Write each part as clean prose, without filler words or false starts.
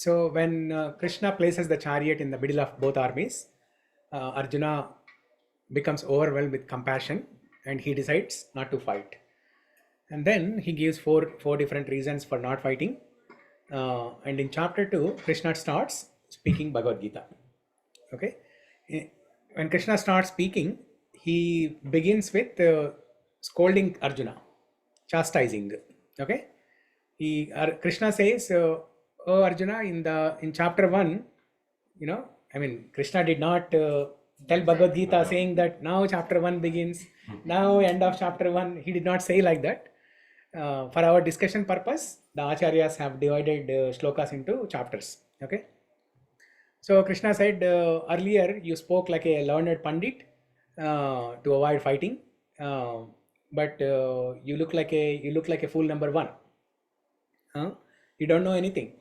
So when Krishna places the chariot in the middle of both armies, Arjuna becomes overwhelmed with compassion and he decides not to fight. And then he gives four different reasons for not fighting. And in chapter 2, Krishna starts speaking Bhagavad Gita. Okay, when Krishna starts speaking, he begins with scolding Arjuna, chastising. Okay, Krishna says, "Oh Arjuna, in chapter 1, Krishna did not tell Bhagavad Gita saying that now chapter 1 begins, now end of chapter 1. He did not say like that. For our discussion purpose, the acharyas have divided shlokas into chapters. Okay." So Krishna said, earlier you spoke like a learned pandit to avoid fighting, but you look like a fool number one. You don't know anything.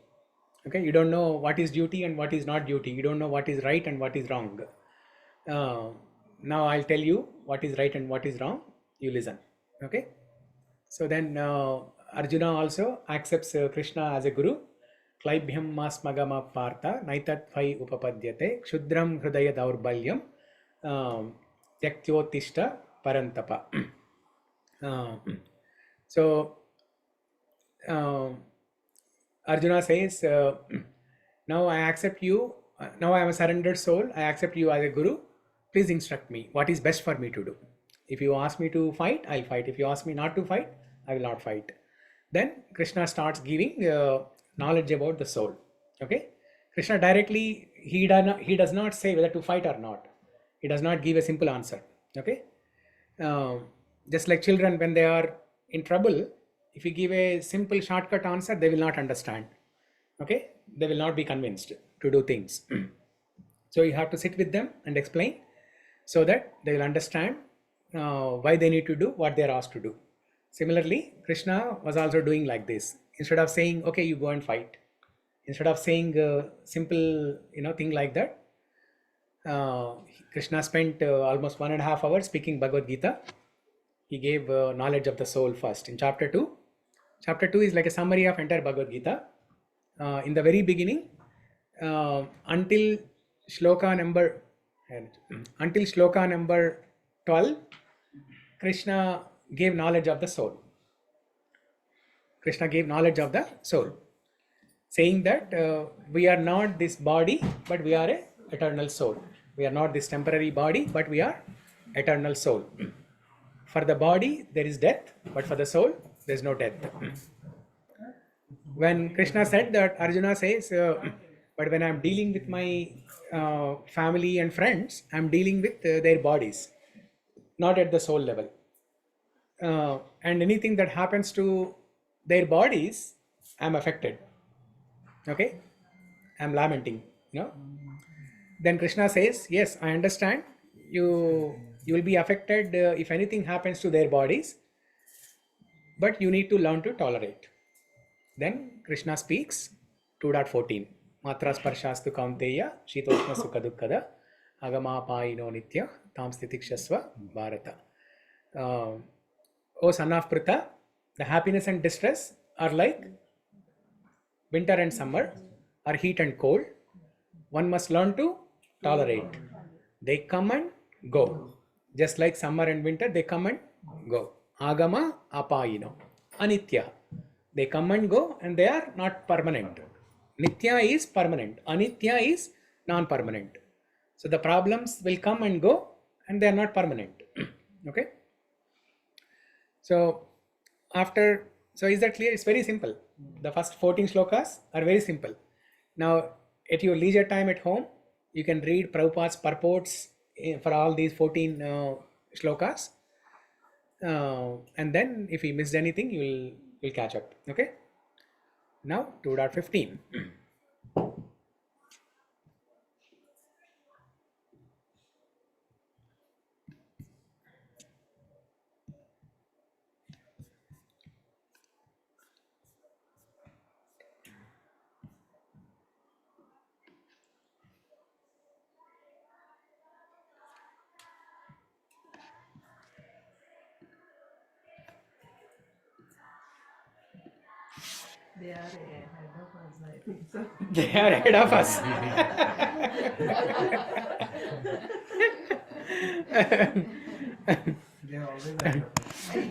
Okay, you don't know what is duty and what is not duty. You don't know what is right and what is wrong. Now I'll tell you what is right and what is wrong. You listen. Okay. So then Arjuna also accepts Krishna as a guru. Klaibhyam masmagama partha naitat vai upapadyate kshudram hridaya daurbalyam tyaktyottishta parantapa. So Arjuna says, now I accept you, now I am a surrendered soul, I accept you as a guru, please instruct me, what is best for me to do. If you ask me to fight, I'll fight. If you ask me not to fight, I will not fight. Then Krishna starts giving knowledge about the soul. Okay, Krishna directly, he does not say whether to fight or not. He does not give a simple answer. Okay, just like children when they are in trouble, if you give a simple shortcut answer, they will not understand. Okay, they will not be convinced to do things. So you have to sit with them and explain so that they will understand why they need to do what they are asked to do. Similarly, Krishna was also doing like this. Instead of saying, okay, you go and fight, instead of saying a simple thing like that, Krishna spent almost 1.5 hours speaking Bhagavad Gita. He gave knowledge of the soul first in chapter 2. Chapter 2 is like a summary of entire Bhagavad Gita. In the very beginning, until shloka number 12, Krishna gave knowledge of the soul. Krishna gave knowledge of the soul, saying that we are not this body, but we are an eternal soul. We are not this temporary body, but we are eternal soul. For the body, there is death, but for the soul, there is no death. When Krishna said that, Arjuna says, but when I'm dealing with my family and friends, I'm dealing with their bodies, not at the soul level. And anything that happens to their bodies, I'm affected. Okay, I'm lamenting. Then Krishna says, yes, I understand. You will be affected if anything happens to their bodies, but you need to learn to tolerate. Then Krishna speaks 2.14. Matra sparshastu kaunteya shitoshna sukha dukkada agama paino nitya tam stitikshasva bharata. O son of Pritha, the happiness and distress are like winter and summer, or heat and cold. One must learn to tolerate. They come and go. Just like summer and winter, they come and go. Agama apayino. Anitya. They come and go and they are not permanent. Nitya is permanent. Anitya is non-permanent. So the problems will come and go and they are not permanent. Okay. So is that clear? It's very simple. The first 14 shlokas are very simple. Now at your leisure time at home, you can read Prabhupada's purports for all these 14 shlokas. And then if you missed anything, you'll catch up. Okay. Now 2.15. They are ahead of us, I think so. They are ahead of us. They are always ahead of us.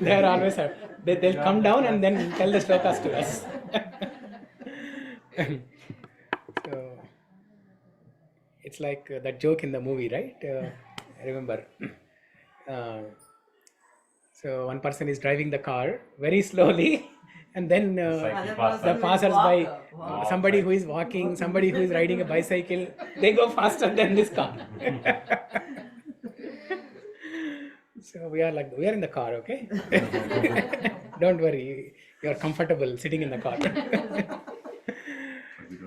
They are always ahead. They'll come down and then tell the slokas to us. So it's like that joke in the movie, right? I remember. So one person is driving the car very slowly, and then the passers-by, somebody who is walking, somebody who is riding a bicycle, they go faster than this car. So we are in the car, okay? Don't worry, you are comfortable sitting in the car.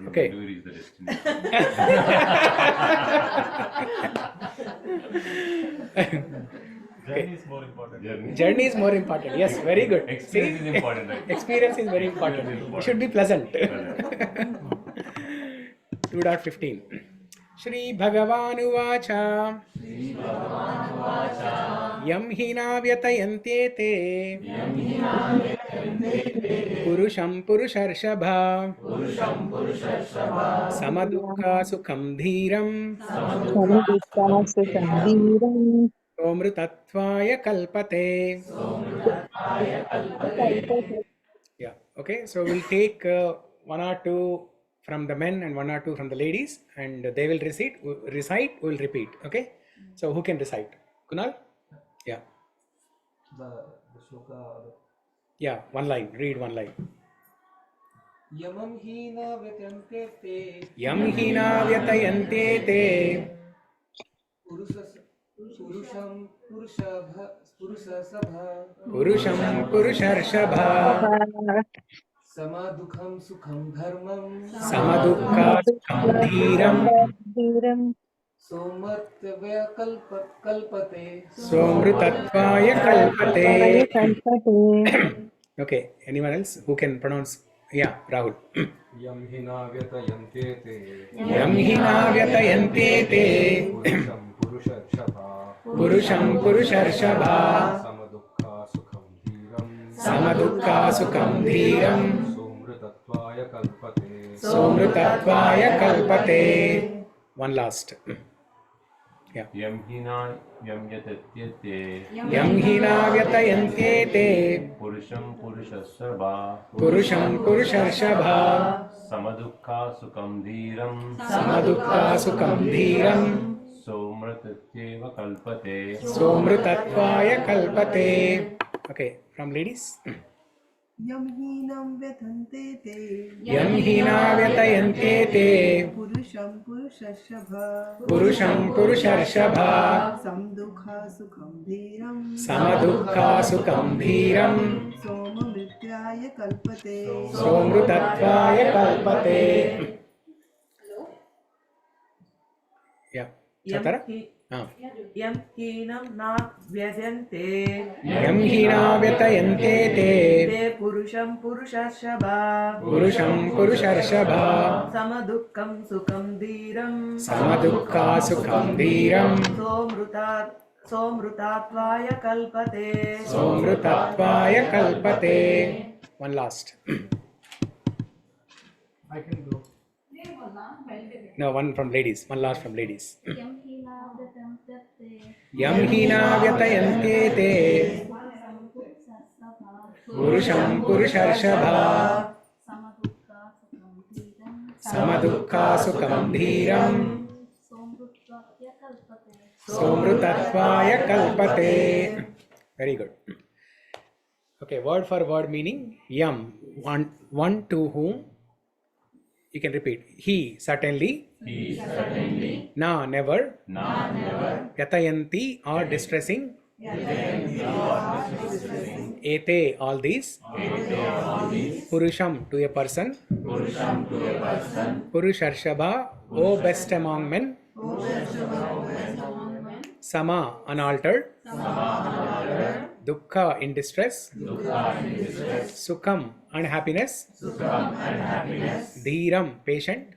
Okay. Journey is more important. Journey is more important. Yes, very good. Experience is important, right? Experience is very important. It should be pleasant. 2.15. Shri Bhagavan Uvacha Yam hina vyatayante te Purusham Purusharshabha Samadukha Sukham Dhiram Somrutatvaya Kalpate. Yeah, okay, so we'll take one or two from the men and one or two from the ladies, and they will recite, we'll repeat, okay? So who can recite? Kunal? Yeah. The sloka. Yeah, one line, read one line. Yamam hina vyatayante te. Yam hina vyatayante te. Purusham Purushasabha. Purusham Purusharshabha. Samadukham Sukham Dharmam. Samadukha Sukham Dhiram. Somartvaya Kalpate. Somrutatvaya Kalpate. Okay, anyone else who can pronounce? Yeah, Rahul. Yam hina vyatayante te. Yam hina vyatayante te. Purusham Purusharshabha. Purusham Purusharshabha. Samadukha Sukham Dhiram. Samadukha Sukham Dhiram. Somrutatvaya Kalpate. Somrutatvaya Kalpate. One last. Yeah. Yam hina yam yatatyate Yam hina vyatayante te. Purusham Purushasabha Purusham Purusharshabha. Samadukha Sukham Dhiram Samadukha Sukham Dhiram. Somratatyeva Kalpate. Somrutatvaya Kalpate. Okay, from ladies. Yam hinam vyatante te. Yam hina vyatayante te. Purusham Purushashabha. Purusham Purusharshabha. Samdukha Sukham Dhiram. Samadukha Sukham Dhiram. Somamrityaya Kalpate. Somrutatvaya Kalpate. Yeah. Chatara? Yam hinam na vyatante. Yam hina vyatayante te. Te Purusham Purushashabha. Purusham Purusharshabha. Samadukkam Sukham Dhiram. Samadukha Sukham Dhiram. Somrutatvaya Kalpate. Somrutatvaya Kalpate. One last. I can go. No, one from ladies. One last from ladies. Yam hina vyatayante Yam hina vyatayante te. Purusham Purusharshabha. Samadukha Sukham Dhiram. Somrutatvaya Kalpate. Very good. Okay, word for word meaning. Yam, one to whom. You can repeat. He certainly. He certainly. Na never. Na never. Yatayanti or distressing. Ete all these. Purusham to a person. Purusham to a person. Purusharshabha, O best among men. Sama unaltered. Dukkha in distress. Sukham unhappiness. Dhiram patient.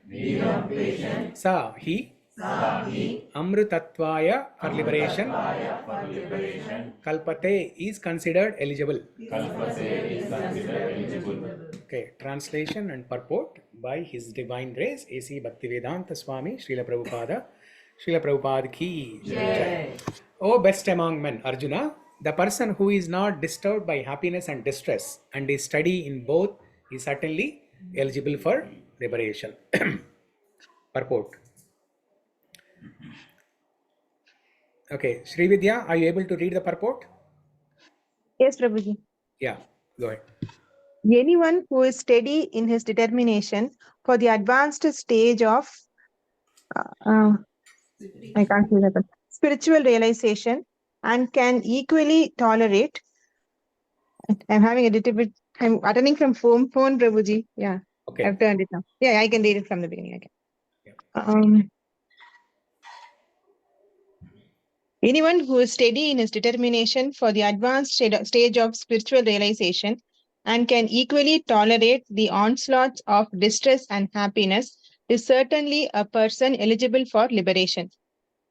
Sa he. Amrutatvaya for liberation. For liberation. Kalpate is considered eligible. Kalpate is considered eligible. Okay, translation and purport by His Divine Grace A.C. Bhaktivedanta Swami Srila Prabhupada. Srila Prabhupada ki jai. O best among men, Arjuna, the person who is not disturbed by happiness and distress and is steady in both is certainly eligible for liberation. Purport. Okay, Srividya, are you able to read the purport? Yes, Prabhuji. Yeah, go ahead. Anyone who is steady in his determination for the advanced stage of, I can't say that, but spiritual realization and can equally tolerate. I'm having a little bit, I'm attending from phone, Prabhuji. Yeah, Okay. I've turned it now. Yeah, I can read it from the beginning again. Yeah. Anyone who is steady in his determination for the advanced stage of spiritual realization and can equally tolerate the onslaughts of distress and happiness is certainly a person eligible for liberation.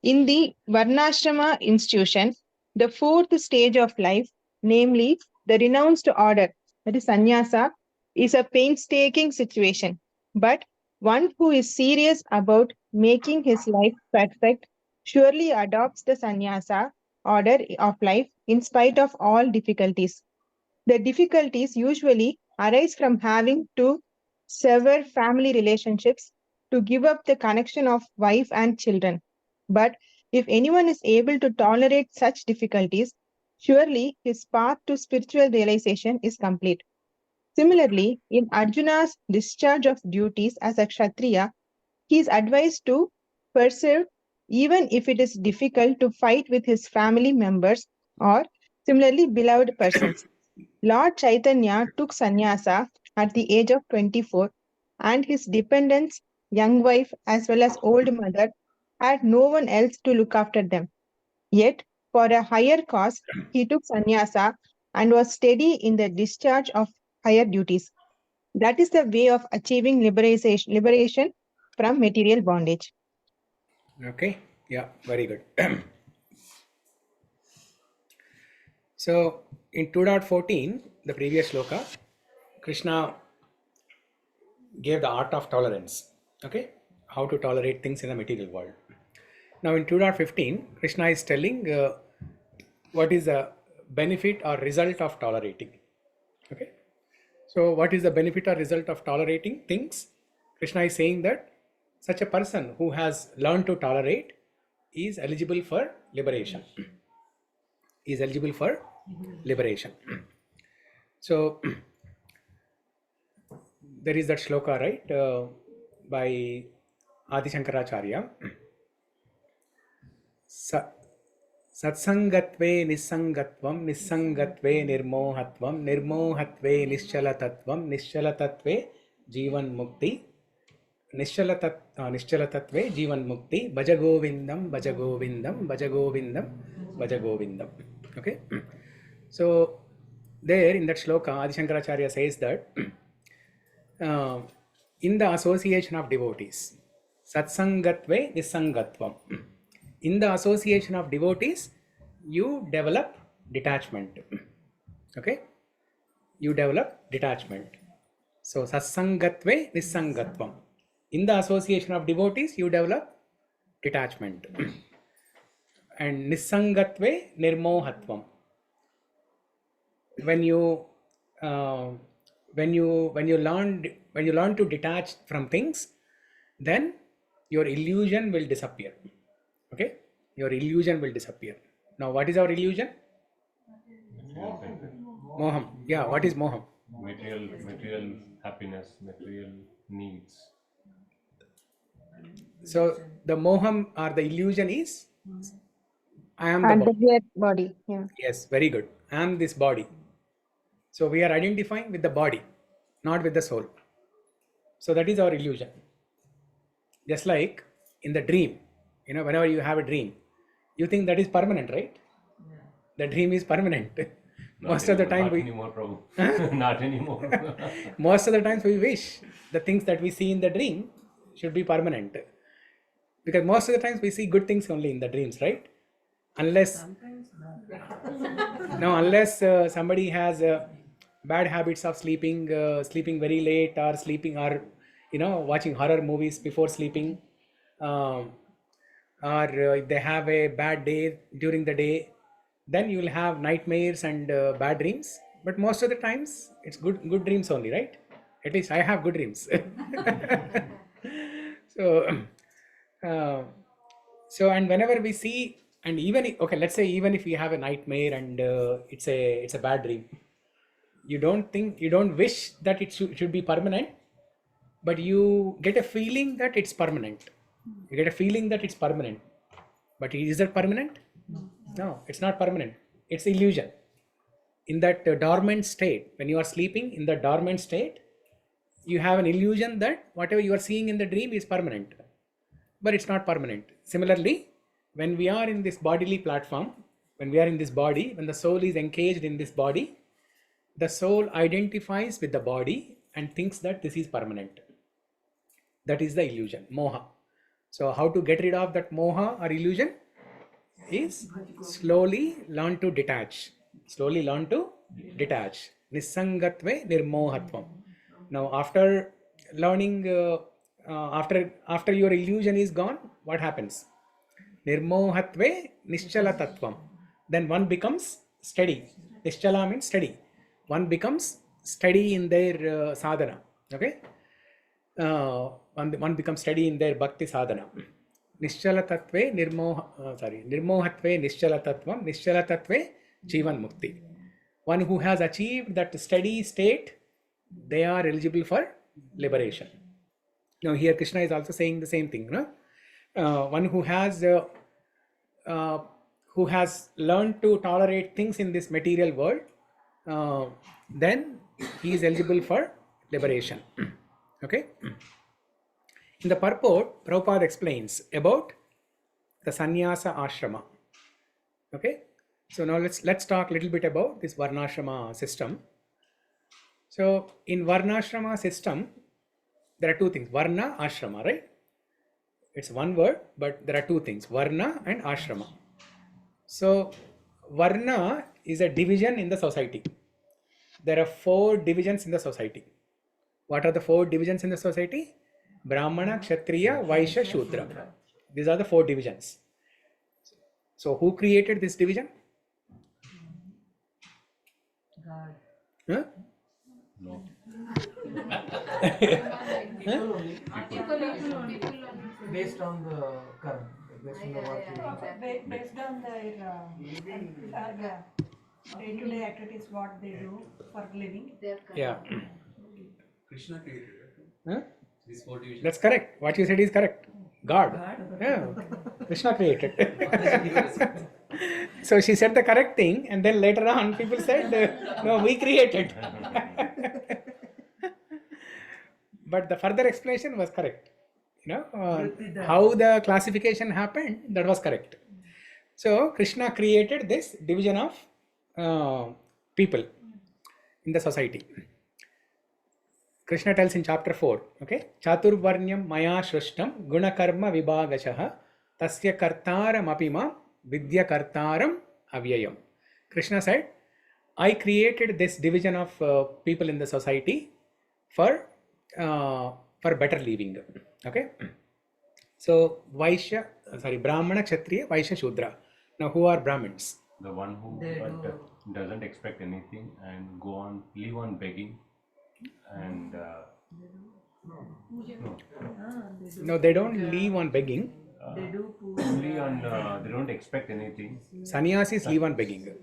In the Varnashrama institution, the fourth stage of life, namely the renounced order, that is sannyasa, is a painstaking situation. But one who is serious about making his life perfect surely adopts the sannyasa order of life in spite of all difficulties. The difficulties usually arise from having to sever family relationships to give up the connection of wife and children. But if anyone is able to tolerate such difficulties, surely his path to spiritual realization is complete. Similarly, in Arjuna's discharge of duties as a Kshatriya, he is advised to persevere even if it is difficult to fight with his family members or similarly beloved persons. Lord Chaitanya took sannyasa at the age of 24, and his dependents, young wife as well as old mother, had no one else to look after them. Yet, for a higher cause, he took sannyasa and was steady in the discharge of higher duties. That is the way of achieving liberation from material bondage. Okay, yeah, very good. So, in 2.14, the previous sloka, Krishna gave the art of tolerance. Okay, how to tolerate things in the material world. Now, in 2.15, Krishna is telling what is the benefit or result of tolerating. Okay, so what is the benefit or result of tolerating things? Krishna is saying that such a person who has learned to tolerate is eligible for liberation. Is eligible for liberation. So there is that shloka, right, by Adi Shankaracharya. Satsangatve nissangatvam, nissangatve nirmohatvam, nirmohatve nischalatatvam, nischalatatve jivan mukti, nischalatatve jivan mukti, bhajagovindam, bhajagovindam, bhajagovindam, bhajagovindam. Okay, so there in that shloka, Adi Shankaracharya says that in the association of devotees, satsangatve nissangatvam, in the association of devotees, you develop detachment. Okay, you develop detachment. So satsangatve nissangatvam, in the association of devotees, you develop detachment. And nissangatve nirmohatvam, when you learn to detach from things, then your illusion will disappear. Okay, your illusion will disappear. Now, what is our illusion? Moham. Yeah, what is moham? Material happiness, material needs. So the moham or the illusion is I am the And body. the body. Yeah. Yes, very good. I am this body. So we are identifying with the body, not with the soul. So that is our illusion. Just like in the dream, whenever you have a dream, you think that is permanent, right? Yeah. The dream is permanent. Most of the time not anymore, Prabhu. Not anymore. Most of the times we wish the things that we see in the dream should be permanent. Because most of the times we see good things only in the dreams, right? Unless unless somebody has bad habits of sleeping very late, or sleeping, or watching horror movies before sleeping, or if they have a bad day during the day, then you will have nightmares and bad dreams. But most of the times it's good dreams only, right? At least I have good dreams. So and whenever we see, and let's say even if you have a nightmare and it's a bad dream, you don't wish that it should be permanent, but you get a feeling that it's permanent. But is it permanent? No, it's not permanent. It's illusion. In that dormant state, when you are sleeping in the dormant state, you have an illusion that whatever you are seeing in the dream is permanent, but it's not permanent. Similarly, when we are in this bodily platform, when we are in this body, when the soul is engaged in this body, the soul identifies with the body and thinks that this is permanent. That is the illusion, moha. So how to get rid of that moha or illusion is slowly learn to detach. Nisangatve nirmohatvam. Now after learning, after your illusion is gone, what happens? Nirmohatve nischalatatvam. Then one becomes steady. Nischala means steady. One becomes steady in their sadhana. Okay? One becomes steady in their bhakti sadhana. Nischalatatve nirmohatve nischalatatvam. Nischalatatve jivan mukti. One who has achieved that steady state, they are eligible for liberation. Now here Krishna is also saying the same thing. No? One who has learned to tolerate things in this material world, then he is eligible for liberation. Okay. In the purport, Prabhupada explains about the sannyasa ashrama. Okay. So now let's talk a little bit about this varnashrama system. So in varnashrama system, there are two things: varna, ashrama, right? It's one word, but there are two things: varna and ashrama. So varna is a division in the society. There are 4 divisions in the society. What are the 4 divisions in the society? Brahmana, Kshatriya, Vaishya, Shudra. These are the 4 divisions. So who created this division? God. Huh? No. People only. Based on the current, based on the work. Based on their day-to-day activities, what they do for living. Yeah. Krishna created it. Huh? These 4 divisions. That's correct. What you said is correct. God. Yeah. Krishna created. So she said the correct thing, and then later on people said, no, we created. But the further explanation was correct. How the classification happened, that was correct. So Krishna created this division of people in the society. Krishna tells in chapter 4, okay, Chaturvarnyam maya shrishtam gunakarma vibhagashaha tasya kartaram apima vidya kartaram avyayam. Krishna said, I created this division of people in the society for better living. Okay. So Brahmana, Kshatriya, Vaishya, Shudra. Now who are Brahmins? The one who doesn't expect anything and live on begging, and No, they don't live on begging. They do only on they don't expect anything. Sannyasis live on begging.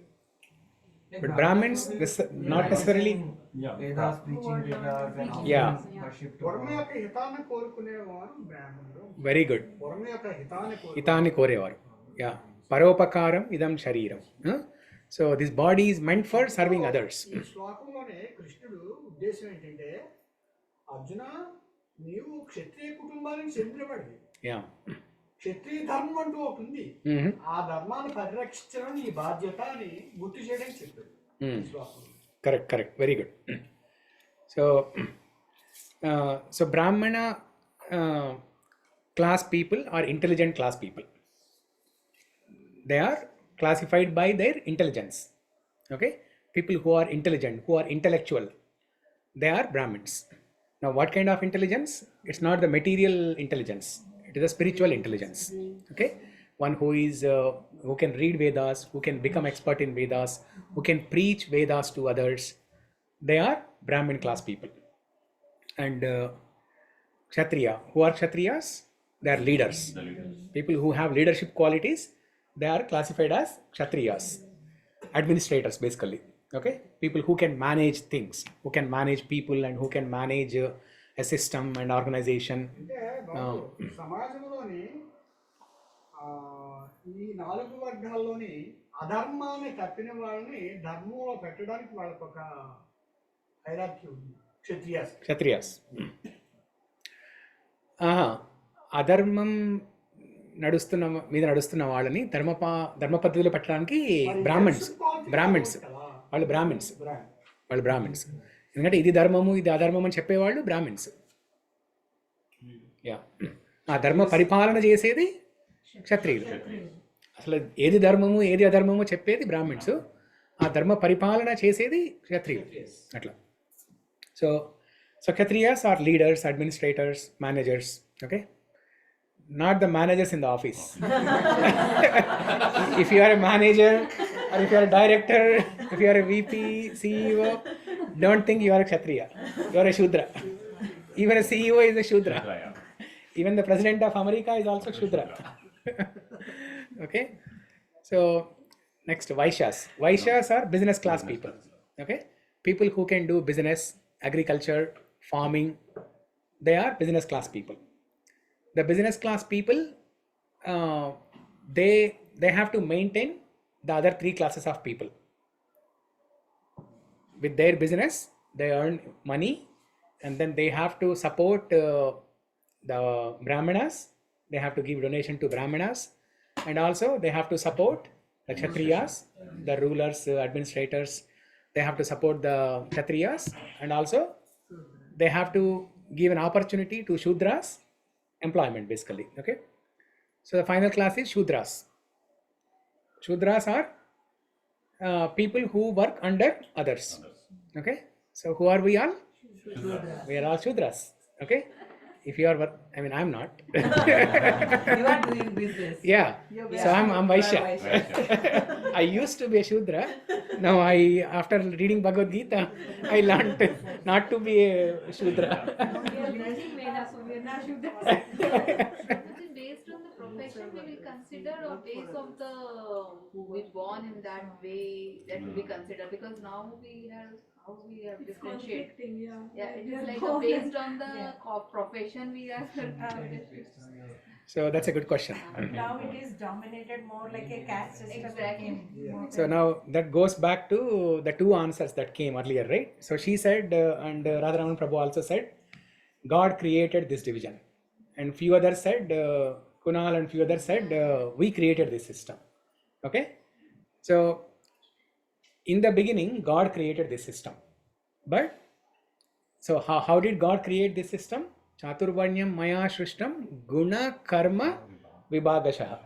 But Brahmins, not necessarily. Yeah. Vedas, preaching Vedas, and Yeah. worship to Varma God. యొక్క హితాన్ని కోరుకునేవారు బ్రాహ్మణులు. Very good. Varma యొక్క హితాన్ని Hitani korevaru. Yeah. Paropakaram idam shariram. So this body is meant for serving others. ఈ శ్లోకంలోనే కృష్ణుడు ఉద్దేశం ఏంటంటే, అర్జున నీవు క్షత్రియ కుటుంబానికి చెందినవాడివి. Yeah. క్షత్రియ ధర్మం అంటూ ఒకటి ఉంది. Mm-hmm. ఆ ధర్మాన్ని పరిరక్షించడం నీ బాధ్యత అని గుర్తు చేయడానికి చెప్పాడు ఈ శ్లోకంలో. Correct. Very good. So Brahmana, class people are intelligent class people. They are classified by their intelligence. Okay, people who are intelligent, who are intellectual, they are Brahmins. Now, what kind of intelligence? It's not the material intelligence. It is a spiritual intelligence. Okay, one who is who can read Vedas, who can become expert in Vedas, who can preach Vedas to others. They are Brahmin class people. And Kshatriya, who are Kshatriyas? They are leaders. The leaders. People who have leadership qualities, they are classified as Kshatriyas, administrators basically. Okay, people who can manage things, who can manage people, and who can manage a system and organization. అంటే బాబు, సమాజంలోని ఈ 4 వర్గాల్లోని అధర్మాన్ని తప్పిన వాళ్ళని ధర్మంలో పెట్టడానికి వాళ్ళకి ఒక హైరార్కీ ఉంది. Kshatriyas. అధర్మం నడుస్తున్న వాళ్ళని ధర్మ పద్ధతిలో పెట్టడానికి బ్రాహ్మణ్స్ వాళ్ళు బ్రాహ్మణ్స్ ఎందుకంటే ఇది ధర్మము ఇది అధర్మం అని చెప్పేవాళ్ళు బ్రాహ్మణ్స్. యా, ఆ ధర్మ పరిపాలన చేసేది క్షత్రియులు. అసలు ఏది ధర్మము ఏది అధర్మము చెప్పేది బ్రాహ్మణ్స్, ఆ ధర్మ పరిపాలన చేసేది క్షత్రియులు. అట్లా. So Kshatriyas are leaders, administrators, managers. Okay, not the managers in the office. If you are a manager, or if you are a director, if you are a VP, CEO, don't think you are a Kshatriya. You are a Shudra. Even a CEO is a Shudra. Even the President of America is also Shudra. Okay, so next, Vaishyas. Vaishyas are business class people. Okay, people who can do business, agriculture, farming. They are business class people. The business class people, they have to maintain the other 3 classes of people. With their business, they earn money, and then they have to support the Brahmanas. They have to give donation to Brahmanas, and also they have to support the Kshatriyas, the rulers, administrators. They have to support the Kshatriyas, and also they have to give an opportunity to Shudras employment basically. Okay, so the final class is Shudras. Shudras are people who work under others. Okay, so who are we all? We are all Shudras. Okay, if you are I'm not. You are doing business. Yeah, so I'm Vaishya. I used to be a Shudra. Now after reading Bhagavad Gita, I learned not to be a Shudra. We are learning Vedas, so we are not Shudras. Based on the profession we will consider, or based on the we born in that way, that will be considered, because now we have differentiate. Yeah, it is like based on the profession we are. So that's a good question. Now it is dominated more like a caste system. Exactly. So now that goes back to the 2 answers that came earlier, right? So she said, and Radharaman Prabhu also said, God created this division. And few others said, Kunal and few others said, we created this system. Okay? So in the beginning, God created this system. But, so how did God create this system? Chaturvanyam maya shrishtam guna karma vibhagashaha.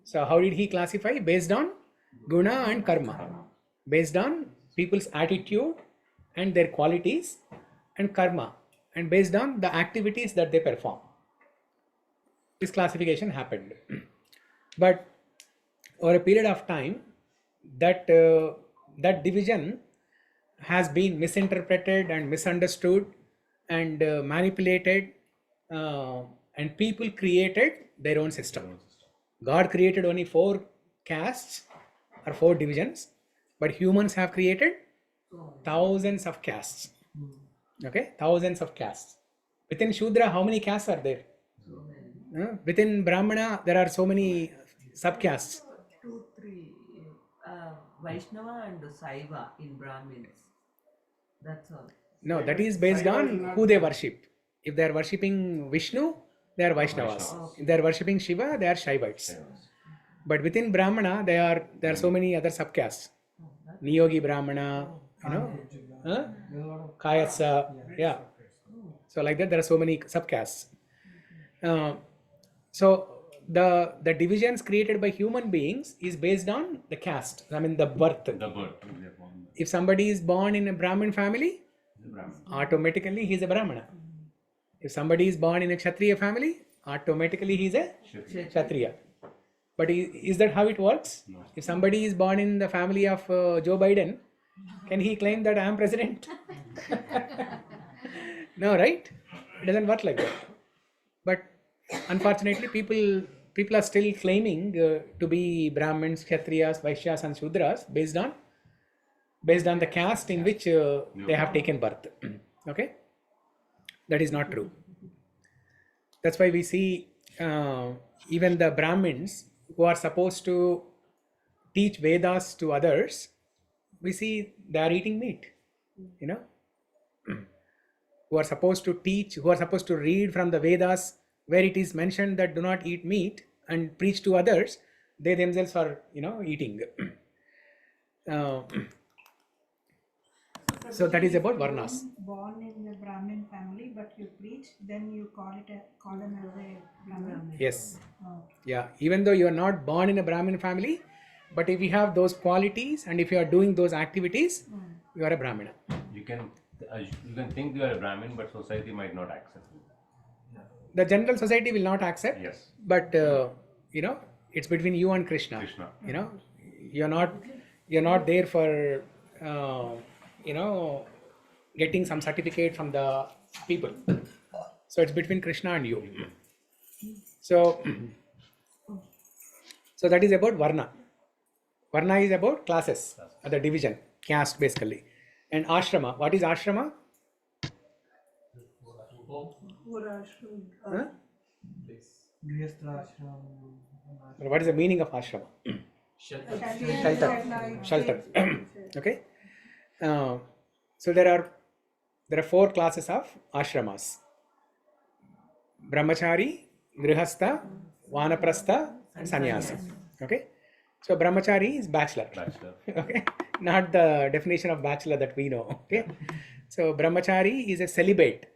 So how did he classify? Based on guna and karma. Based on people's attitude and their qualities, and karma. And based on the activities that they perform. This classification happened. But over a period of time, that division has been misinterpreted and misunderstood and manipulated, and people created their own system. God created only 4 castes or 4 divisions, but humans have created thousands of castes. Okay, thousands of castes. Within Shudra, how many castes are there? Within Brahmana, there are so many subcastes. 2, 3 Vaishnava and Saiva in Brahmins. That's all. No, that is based on who they worship. If they are worshipping Vishnu, they are Vaishnavas. If they are worshipping Shiva, they are Shaivites. But within Brahmana, there are so many other subcastes. Niyogi Brahmana, Kayatsa, yeah. So like that, there are so many subcastes. So the divisions created by human beings is based on the caste. I mean the birth. The birth. They are born. If somebody is born in a Brahmin family, The Brahman. automatically he is a Brahmana. If somebody is born in a Kshatriya family, automatically he is a Kshatriya. But is that how it works? No. If somebody is born in the family of Joe Biden, can he claim that I am president? No, right? It doesn't work like that. But unfortunately, people are still claiming to be Brahmins, Kshatriyas, Vaishyas, and Shudras based on the caste in which they have taken birth. Okay, that is not true. That's why we see even the Brahmins who are supposed to teach Vedas to others, we see they are eating meat. You know, who are supposed to teach, who are supposed to read from the Vedas where it is mentioned that do not eat meat and preach to others, they themselves are, eating. So that is about Varnas. Born in a Brahmin family, but you preach, then you call them as a Brahmin. Yes. Oh. Yeah. Even though you are not born in a Brahmin family, but if you have those qualities and if you are doing those activities, you are a Brahmana. You can think you are a Brahmin, but society might not accept you. The general society will not accept. Yes. But it's between you and Krishna. You're not there for getting some certificate from the people. So it's between Krishna and you. So that is about Varna. Varna is about classes, the division, caste basically. And ashrama, what is ashrama? Huh? What is the meaning of ashrama? Shelter. Okay. So there are 4 classes of ashramas: brahmachari, grihastha, vanaprastha, and sannyasa. Okay. So brahmachari is bachelor. Okay. Not the definition of bachelor that we know. Okay. So brahmachari is a celibate.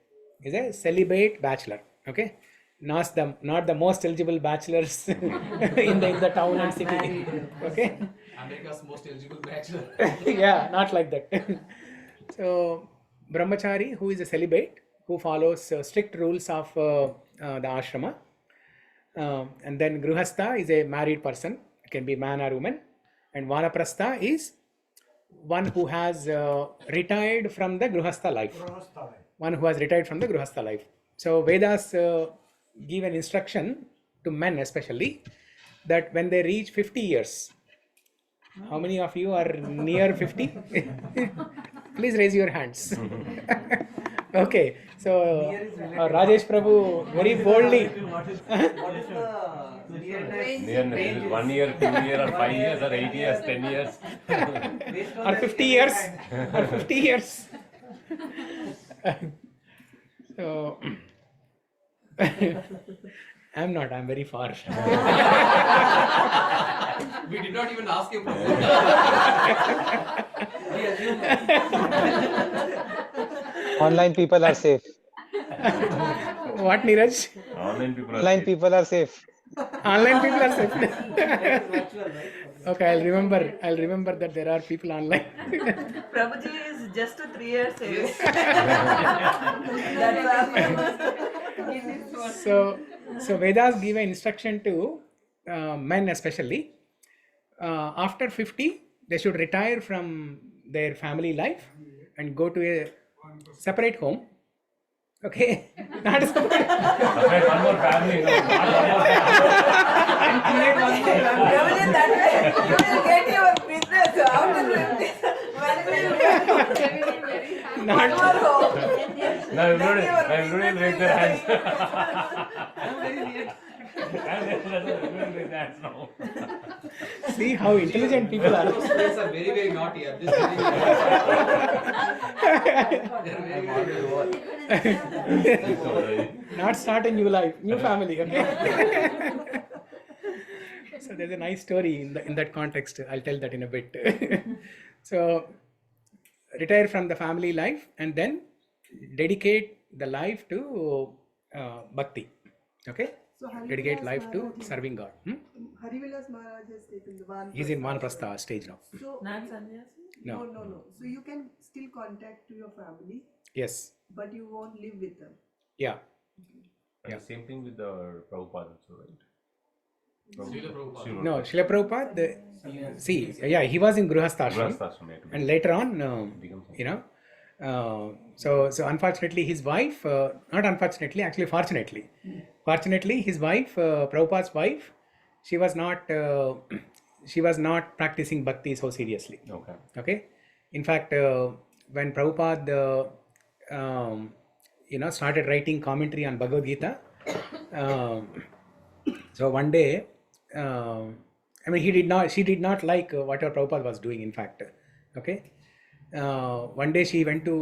Bachelor. Okay. Not the most eligible bachelors in the town and city. Okay. America's most eligible bachelor. Yeah, not like that. So brahmachari, who is a celibate, who follows strict rules of the ashrama, and then grihastha is a married person, it can be man or woman, and vanaprastha is one who has retired from the grihastha life. So Vedas give an instruction to men especially that when they reach 50 years, how many of you are near 50? Please raise your hands. Okay, so Rajesh Prabhu very boldly. What is the Nearness, 1 year, 2 years, or 5 years, or 8 years, 10 years. Or 50 years. Or 50 years. So I'm very far. We did not even ask you. Online people are safe. What, Neeraj? Online people are safe. Online people are safe. Okay, I'll remember that there are people online. Prabhuji is just 3 years away. So Vedas give an instruction to men especially. After 50, they should retire from their family life and go to a separate home. Okay, not a separate. Separate one more family. And create one more family. Prabhuji, that way you will get your business after 50. When will you get one more home? Now everybody raise their hands. I'm very near. Raise their hands now. See how intelligent people are. Those friends are very, very naughty at this very Not start a new life, new family. Okay. So there's a nice story in that context. I'll tell that in a bit. So retire from the family life and then dedicate the life to bhakti. Okay, So dedicate Harivilas life to Maharaj- serving God. Harivilas Maharaj has taken the one. He's in Vanaprastha stage now. So Not sannyasi? no, No. no, no. So you can still contact to your family, Yes. but you won't live with them. Yeah. And the same thing with the Prabhupada also, right? Srila Prabhupada. No, Srila Prabhupada, yeah, he was in Grihasthashram. Grihasthashram, yeah, And later on, so unfortunately his wife, not unfortunately, actually fortunately his wife, Prabhupada's wife, she was not practicing bhakti so seriously. Okay. In fact, when Prabhupada, started writing commentary on Bhagavad Gita, so one day, she did not like whatever Prabhupada was doing, in fact. Okay. One day she went to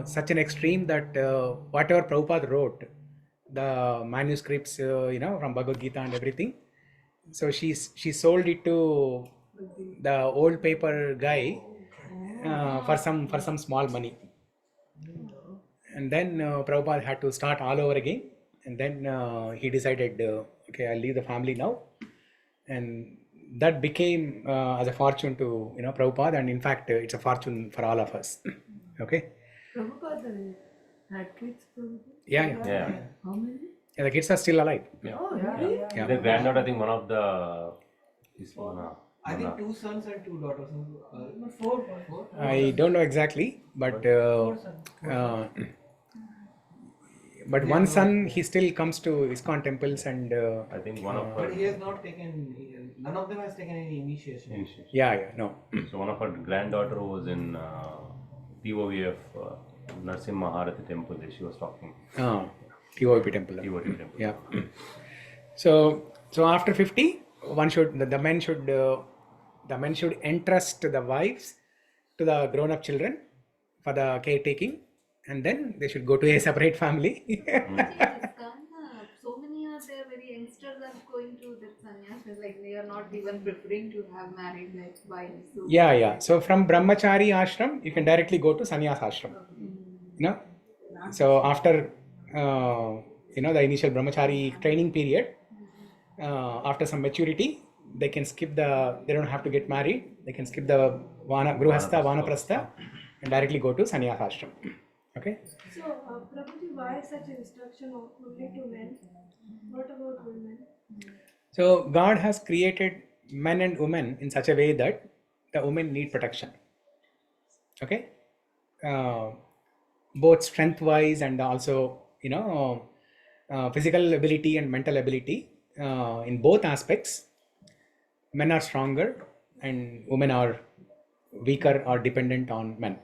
such an extreme that whatever Prabhupada wrote, the manuscripts, from Bhagavad Gita and everything, so she sold it to the old paper guy for some small money. And then Prabhupada had to start all over again. And then he decided, okay, I'll leave the family now. And that became as a fortune to Prabhupada, and in fact it's a fortune for all of us. Okay. Prabhupada had kids, Prabhupada? Yeah. How many? Yeah, the kids are still alive. Oh, really? Yeah. The granddaughter, I think one of the I think 2 sons and 2 daughters. Four. I don't know exactly, but one son, he still comes to ISKCON temples, and I think one of her. But he has not taken. None of them has taken any initiation. No. So one of her granddaughter was in TOVF Narsimha Maharati temple. She was talking. TOVP temple. TOVP temple. Yeah. So after 50, the men should entrust the wives to the grown-up children for the caretaking, and then they should go to a separate family. So many are there, very youngsters are going to that sannyas, like they are not even preferring to have married wives. So Yeah. So from Brahmachari ashram, you can directly go to sannyas ashram. So after the initial Brahmachari training period, after some maturity, they can skip they don't have to get married. They can skip the Gruhastha, Vanaprastha, and directly go to sannyas ashram. Okay. So, Prabhuji, why such instruction only to men? What about women? So God has created men and women in such a way that the women need protection. Okay. Both strength-wise and also physical ability and mental ability. In both aspects, men are stronger and women are weaker or dependent on men.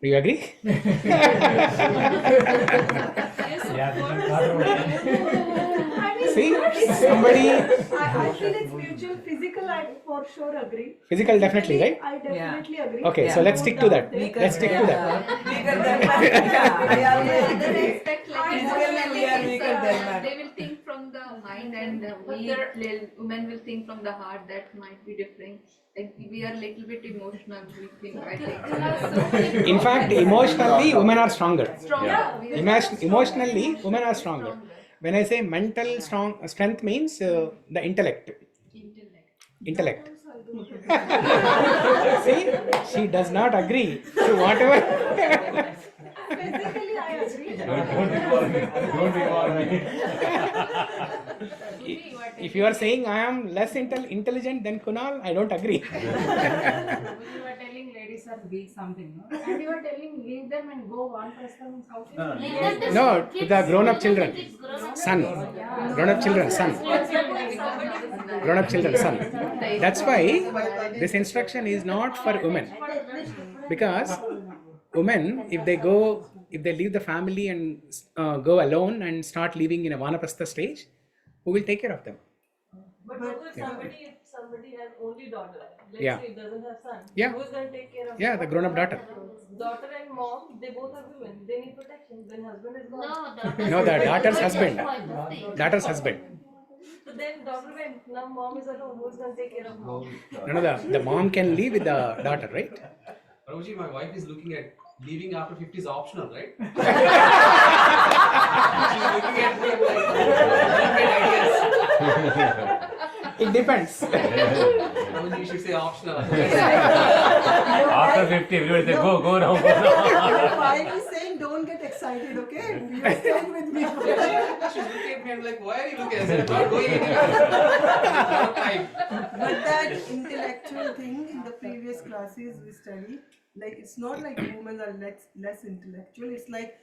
Do you agree? See, somebody. I feel it's mutual. Physical, I for sure agree. Physical, definitely, right? I definitely agree. Okay, so let's stick to that. Let's stick to that. Weaker than man. I always they agree. expect like Physically, we are weaker than man. they will think from the mind, and women will think from the heart. That might be different. Like we are a little bit emotional. We think, I think. In fact, emotionally, women are stronger. Stronger. Emotionally, women are stronger. When I say mental strength means the intellect. Intellect. See, she does not agree to whatever. Physically, I agree. Don't recall me. If you are saying I am less intelligent than Kunal, I don't agree. You were telling ladies are weak something, no? And you were telling leave them and go one person house. No, to the grown-up children. Son. Grown-up children, son. Grown-up children, son. That's why this instruction is not for women. Because women, if they leave the family and go alone and start living in a Vanaprastha stage, who will take care of them? But if somebody has only daughter, let's Yeah. say doesn't have son, Yeah. who is going to take care of Yeah, the grown-up daughter. Daughter and mom, they both are women. They need protection. When husband is gone. No, the daughter's husband. Daughter's husband. So then daughter went. Now mom is alone. Who is going to take care of mom? No, the mom can live with the daughter, right? Prabhuji, my wife is looking at leaving after 50 is optional, right? She's looking at me like, don't get ideas. It depends. Prabhuji, you should say optional. After 50, everybody say, go now, go now. Why are you saying don't get excited, okay? You're staying with me. She's looking at me, I'm like, why are you looking at me? I'm not going anywhere. No time. But that intellectual thing in the previous classes we studied, like it's not like women are less intellectual. It's like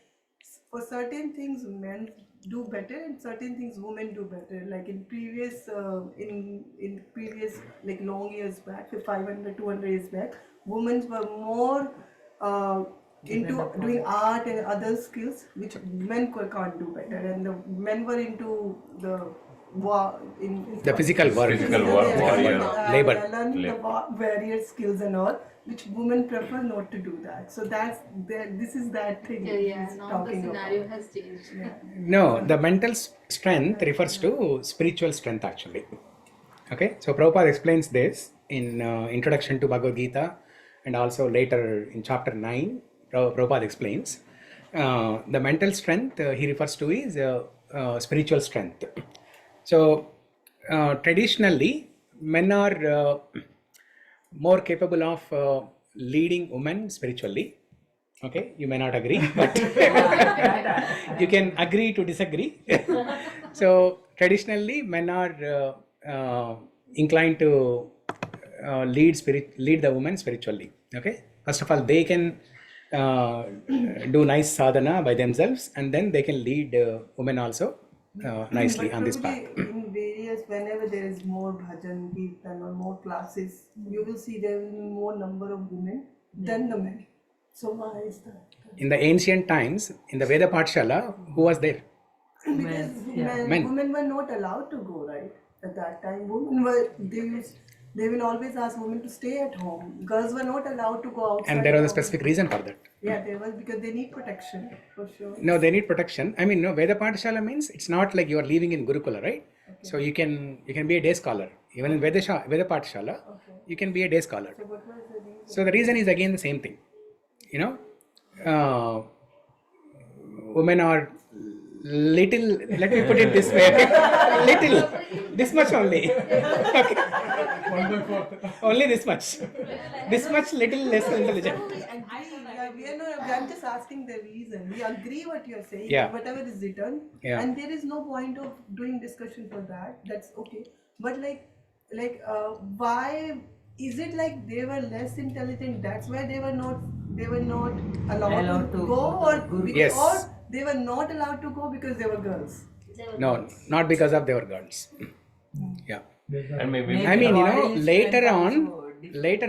for certain things men do better and certain things women do better. Like in previous like long years back, 500, 200 years back, women were more into doing art and other skills which men can't do better, and the men were into the The physical work. warrior. Labor. Learning the warrior skills and all, which women prefer not to do that. So this is that thing. he's Now the talking scenario about. has changed. No, the mental strength refers to spiritual strength actually. Okay, so Prabhupada explains this in Introduction to Bhagavad Gita, and also later in chapter 9, Prabhupada explains the mental strength he refers to is spiritual strength. So traditionally, men are more capable of leading women spiritually. Okay, you may not agree, but you can agree to disagree. So traditionally, men are inclined to lead the women spiritually. Okay, first of all, they can do nice sadhana by themselves, and then they can lead women also nicely But on this path. in various, whenever there is more bhajan, kirtan or more classes, you will see there will be more number of women than the men. So why is that? In the ancient times, in the Veda Pathshala, who was there? Because Men. women were not allowed to go, right? At that time, they will always ask women to stay at home. Girls were not allowed to go outside. And there was a home. specific reason for that. Yeah, there was, because they need protection for sure. No, they need protection. I mean, no, Veda Pathshala means it's not like you are living in Gurukula, right? Okay. So you can be a day scholar. Even in Veda Pathshala, you can be a day scholar. So what was the reason? So the reason is again the same thing. You know, women are little, let me put it this way, little, this much only. Okay. Only this much. This much little less intelligent. I'm just asking the reason. We agree what you're saying, Yeah. whatever is written, Yeah. and there is no point of doing discussion for that. That's okay. But why is it like they were less intelligent? That's why they were not allowed to go, or Yes. or they were not allowed to go because they were girls. No, not because of they were girls. Yeah. And maybe I mean, you know, later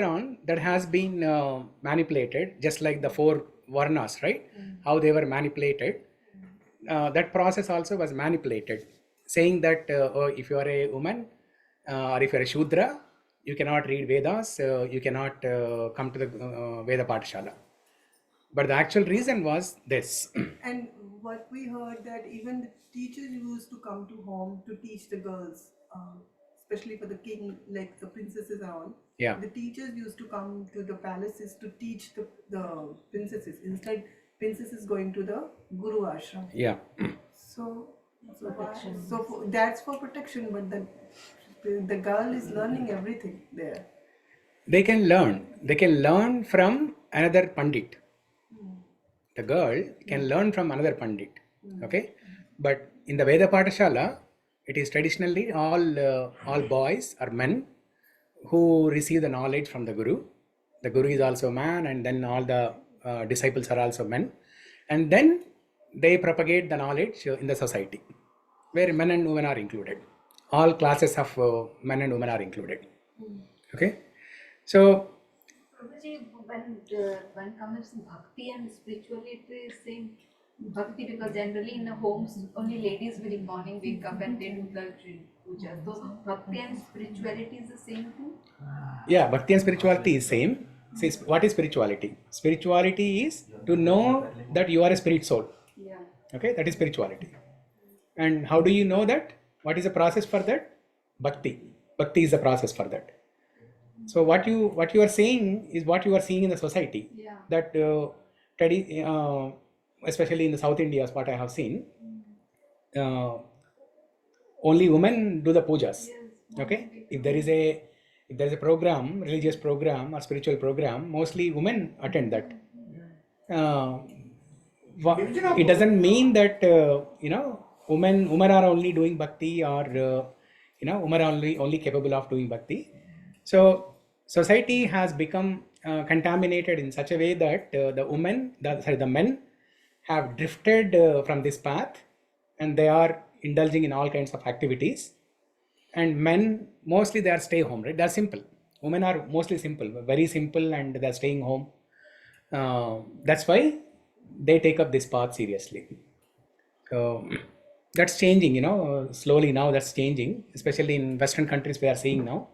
on, that has been manipulated, just like the 4 varnas, right? How they were manipulated. That process also was manipulated, saying that if you are a woman or if you are a Shudra, you cannot read Vedas, you cannot come to the Veda Pathshala. But the actual reason was this. And what we heard, that even the teachers used to come to home to teach the girls, especially for the king, like the princesses and all. Yeah. The teachers used to come to the palaces to teach the princesses. Instead, princesses going to the Guru ashram. Yeah. So that's for protection, but the girl is learning everything there. They can learn from another Pandit. The girl can learn from another Pandit. Okay. But in the Veda Pathshala, it is traditionally all boys or men who receive the knowledge from the Guru. The Guru is also a man, and then all the disciples are also men. And then they propagate the knowledge in the society, where men and women are included. All classes of men and women are included. Okay. So, Prabhuji, when comes bhakti and spirituality is same. Bhakti, because generally in the homes only ladies will in morning wake up and they do the puja. So bhakti and spirituality is the same thing? yeah, bhakti and spirituality is same. See, what is spirituality? Spirituality is to know that you are a spirit soul. Yeah. Okay, that is spirituality. And how do you know that? What is the process for that? Bhakti. Bhakti is the process for that. So what you are saying is what you are seeing in the society. Yeah. That especially in the South India, what I have seen, only women do the pujas. Okay, if there is a program, religious program or spiritual program, mostly women attend that. It doesn't mean that women are only doing bhakti, or women are only capable of doing bhakti. So society has become contaminated in such a way that the men have drifted from this path, and they are indulging in all kinds of activities. And men mostly they are stay home, right? They are simple. Women are mostly simple, very simple, and they are staying home. That's why they take up this path seriously. That's changing, slowly now. That's changing, especially in Western countries. We are seeing now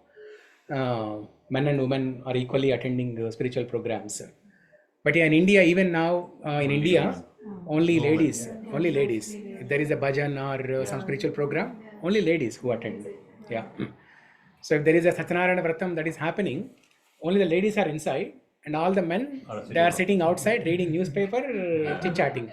men and women are equally attending spiritual programs. But yeah, in India, even now in India, only ladies. If there is a bhajan or some spiritual program, only ladies who attend. Yeah. So if there is a Satyanarayana Vratam that is happening, only the ladies are inside, and all the men, they are sitting outside reading newspaper, chit-chatting.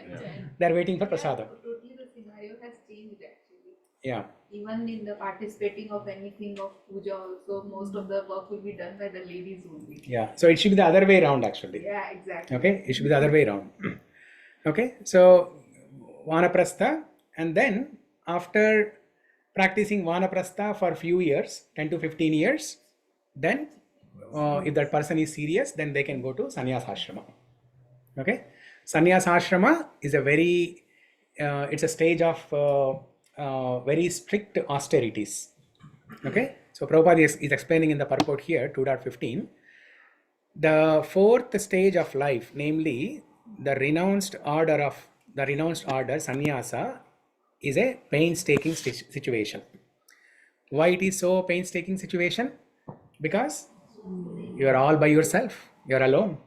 They are waiting for prasadam. Totally the scenario has changed actually. Yeah. Even in the participating of anything of puja also, most of the work will be done by the ladies only. Yeah. So it should be the other way around actually. Yeah, exactly. Okay. It should be the other way around. Okay. So Vanaprastha, and then after practicing Vanaprastha for a few years, 10 to 15 years, then if that person is serious, then they can go to sannyas ashrama. Okay. Sannyas ashrama is it's a stage of very strict austerities. Okay. So Prabhupada is explaining in the purport here, 2.15, the fourth stage of life, namely the renounced order, sannyasa, is a painstaking situation. Why it is so painstaking situation? Because you are all by yourself, you are alone,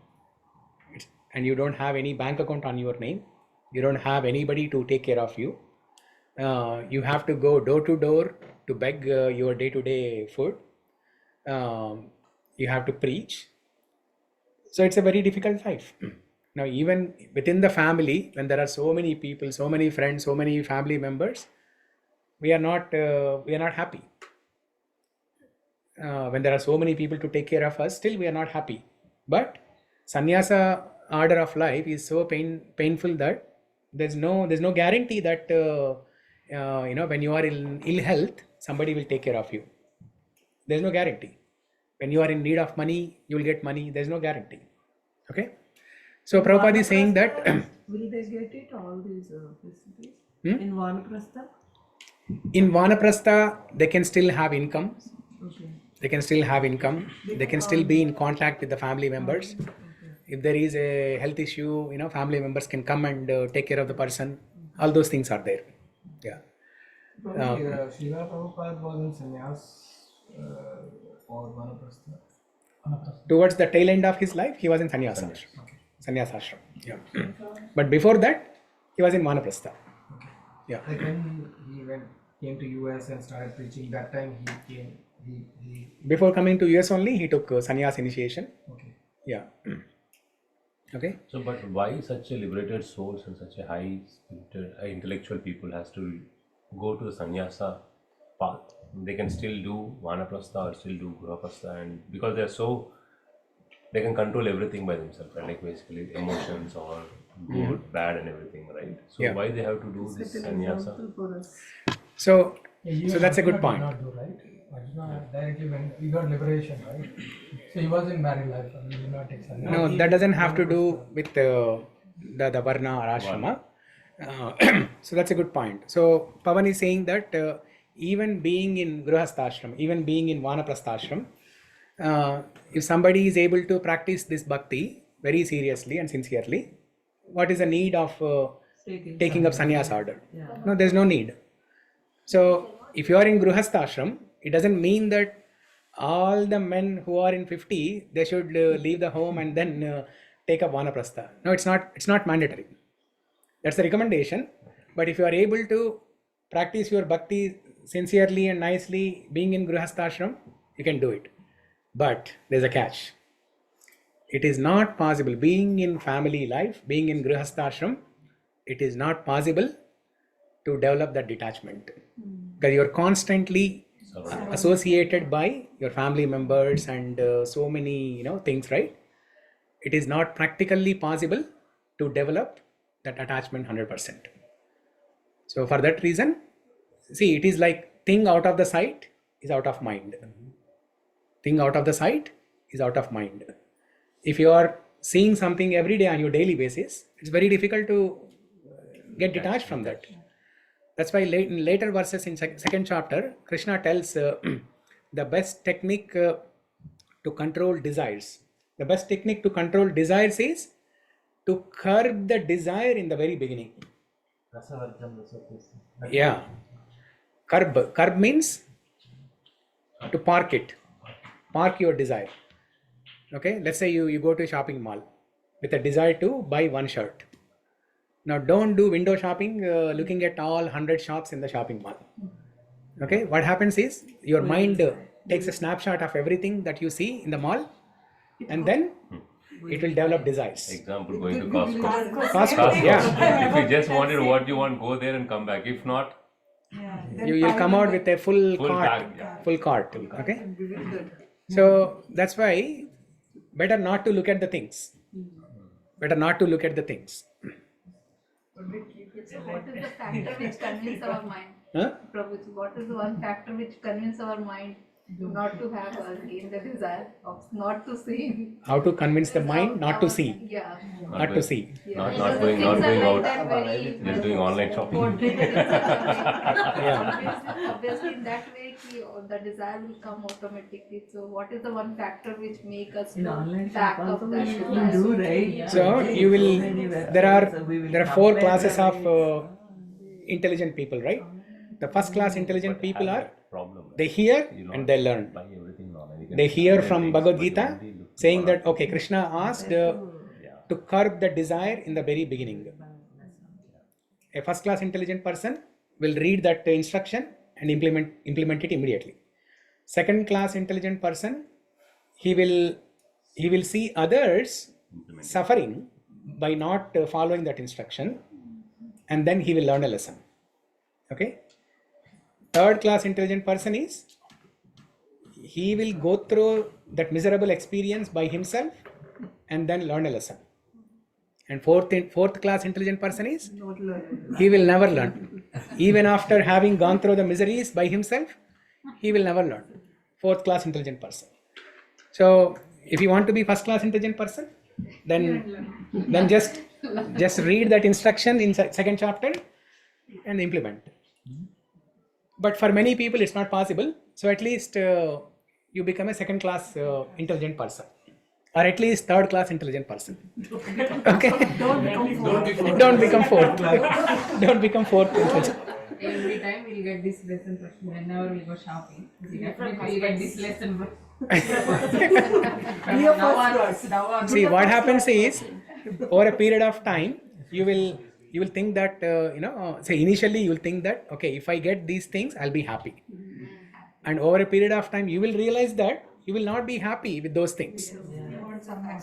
and you don't have any bank account on your name, you don't have anybody to take care of you. You have to go door to door to beg your day-to-day food. You have to preach. So it's a very difficult life. Now, even within the family, when there are so many people, so many friends, so many family members, we are not happy. When there are so many people to take care of us, still we are not happy. But sannyasa order of life is so painful that there's no guarantee that when you are in ill health, somebody will take care of you. There's no guarantee. When you are in need of money, you will get money. There's no guarantee. Okay. So Prabhupada is saying that will they get it, all these facilities in Vanaprastha? In Vanaprastha, they can still have income. Okay. They can still have income. They can still be in contact with the family members. Okay. If there is a health issue, family members can come and take care of the person. All those things are there. Yeah. Srila Prabhupada was in sannyas or Vanaprastha. Towards the tail end of his life, he was in sannyas ashram. Okay. Sannyas ashram. Yeah. But before that, he was in Vanaprastha. Okay. Yeah. Like when he came to US and started preaching, that time he came. Before coming to US only, he took sannyas initiation. Okay. Yeah. Okay. So, but why such a liberated souls and such a high intellectual people has to go to the sannyasa path? They can still do vanaprastha or still do grihapastha, and because they can control everything by themselves, right? Like basically emotions or good, bad, and everything, right? So why they have to do this sannyasa? So that's a good point. Not do, right? Arjuna directly when he got liberation, right? So he was in married life and he did not take sannyasa. No, that doesn't have to do with the varna or ashrama. So that's a good point. So Pavan is saying that even being in grihastha ashram, even being in vanaprastha ashram, if somebody is able to practice this bhakti very seriously and sincerely, what is the need of taking up sannyas order? Yeah. No, there's no need. So if you are in grihastha ashram, it doesn't mean that all the men who are in 50, they should leave the home and then take up vanaprastha. No, it's not mandatory. That's the recommendation. But if you are able to practice your bhakti sincerely and nicely, being in grihastha ashram, you can do it. But there's a catch. It is not possible. Being in family life, being in grihastha it is not possible to develop that detachment. Because you're constantly associated by your family members and so many things, right? It is not practically possible to develop that attachment 100%. So for that reason, see, it is like thing out of the sight is out of mind. Thing out of the sight is out of mind. If you are seeing something every day on your daily basis, it's very difficult to get detached from that. That's why in later verses in second chapter, Krishna tells the best technique to control desires. The best technique to control desires is to curb the desire in the very beginning. Yeah. Curb means to park it. Park your desire. Okay, let's say you go to a shopping mall with a desire to buy one shirt. Now don't do window shopping looking at all 100 shops in the shopping mall. Okay, what happens is your mind takes a snapshot of everything that you see in the mall and then it will develop desires. Example, going to Costco. Costco, yeah. If you just wanted what you want, go there and come back. If not, you'll come out with a full cart. bag, yeah. Full cart. Okay. So that's why better not to look at the things. Better not to look at the things. So what is the factor which convinces our mind? Huh? Prabhuji, what is the one factor which convinces our mind not to have again the desire of not to see? How to convince the mind not to see? Yeah. Not to see. Not going out, just doing online shopping. Obviously, in that way, the desire will come automatically. So, what is the one factor which make us back of that desire? So you will. There are 4 classes of intelligent people, right? The first class intelligent people are they hear and they learn. They hear from Bhagavad Gita saying that okay, Krishna asked to curb the desire in the very beginning. A first class intelligent person will read that instruction and implement it immediately. Second class intelligent person, he will see others suffering by not following that instruction, and then he will learn a lesson. Okay. Third class intelligent person is he will go through that miserable experience by himself and then learn a lesson. And fourth class intelligent person is he will never learn. Even after having gone through the miseries by himself, he will never learn. Fourth class intelligent person. So if you want to be first class intelligent person, then just read that instruction in second chapter and implement. But for many people it's not possible. So at least you become a second class intelligent person, or at least third class intelligent person. Okay. Don't become fourth. Don't become fourth intelligent. Every time we'll get this lesson whenever we go shopping. We'll get this lesson. See, what happens is over a period of time you will think that say initially you will think that okay, if I get these things I'll be happy, and over a period of time you will realize that you will not be happy with those things.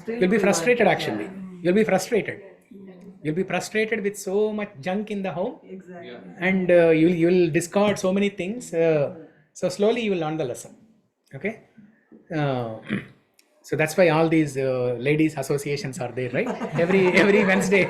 You'll be frustrated actually. You'll be frustrated with so much junk in the home. Exactly. And you'll discard so many things. So slowly you will learn the lesson. Okay. So that's why all these ladies associations are there, right? Every Wednesday.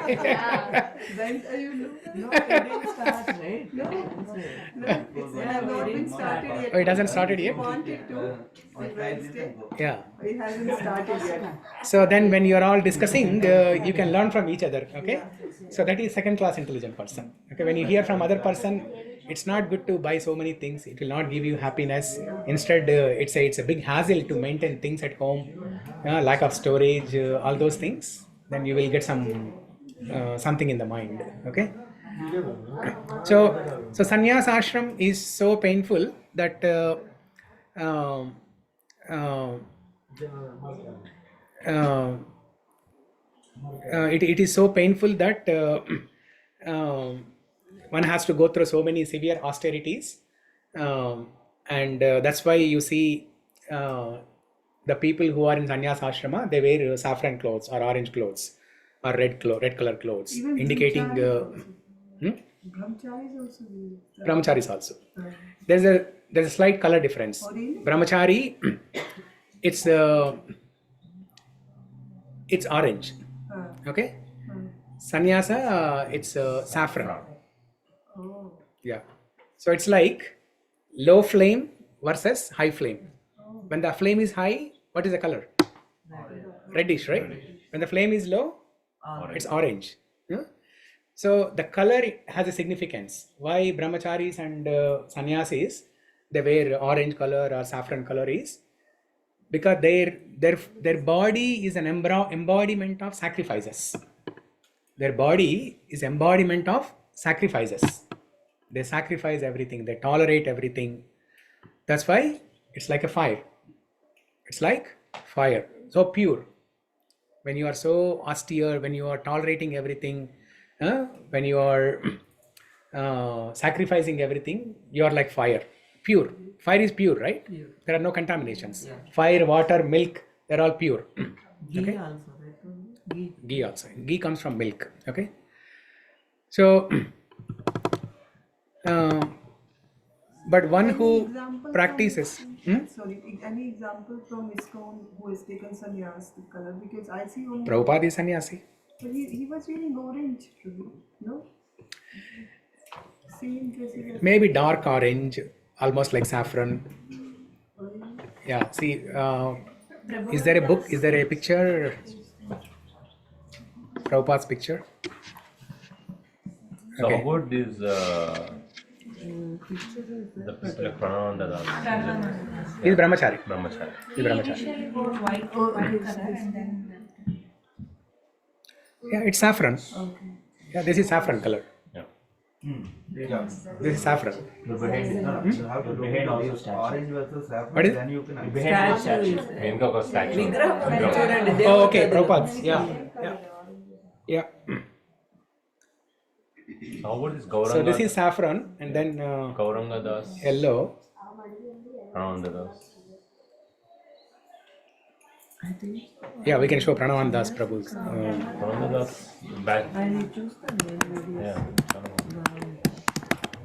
When you no, it didn't start, right? No, it has not been started yet. Oh, it hasn't started yet? We wanted to on Wednesday. Yeah. It hasn't started yet. So then when you are all discussing, you can learn from each other. Okay. So that is second class intelligent person. Okay. When you hear from other person, it's not good to buy so many things. It will not give you happiness. Instead, it's a big hassle to maintain things at home, lack of storage, all those things. Then you will get something in the mind. Okay. So sannyas ashram is so painful that it is so painful that one has to go through so many severe austerities, and that's why you see the people who are in sannyasa ashrama, they wear saffron clothes or orange clothes or red color clothes, Even indicating brahmacharis also wear brahmacharis also. There's a slight color difference. Orange? Brahmachari, it's orange. Okay. Sannyasa, it's saffron. Oh. Yeah. So it's like low flame versus high flame. When the flame is high, what is the color? Reddish, right? When the flame is low, it's orange. Yeah? So the color has a significance. Why brahmacharis and sannyasis, they wear orange color or saffron color is because their body is an embodiment of sacrifices. Their body is embodiment of sacrifices. They sacrifice everything. They tolerate everything. That's why it's like a fire. It's like fire. So pure. When you are so austere, when you are tolerating everything, when you are sacrificing everything, you are like fire. Pure. Fire is pure, right? Pure. There are no contaminations. Fire, water, milk, they're all pure. Okay? Ghee also. Ghee comes from milk. Okay? So, but one who practices. Sorry, any example from ISKCON who has taken sannyas, the color? Because I see only. Prabhupada is sannyasi. But he was wearing orange, no? Same dress. Maybe dark orange, almost like saffron. Yeah, see, is there a book? Is there a picture? Prabhupada's picture? So Okay. how about this, the people of Prananda? He's brahmachari. Brahmachari. He's brahmachari. Initially wore white color and then Yeah, it's saffron. Yeah, this is saffron color. Yeah. This is saffron. You have to behave orange versus saffron, What is it? then you can Venka was statue. Oh, okay, Prabhupada's. Yeah. Yeah. How about this Gauranga? So this is saffron and then Gauranga Das, yellow. Prananda Das. Yeah, we can show Pranavan Das Prabhu's. Prananda Das, back. Yeah.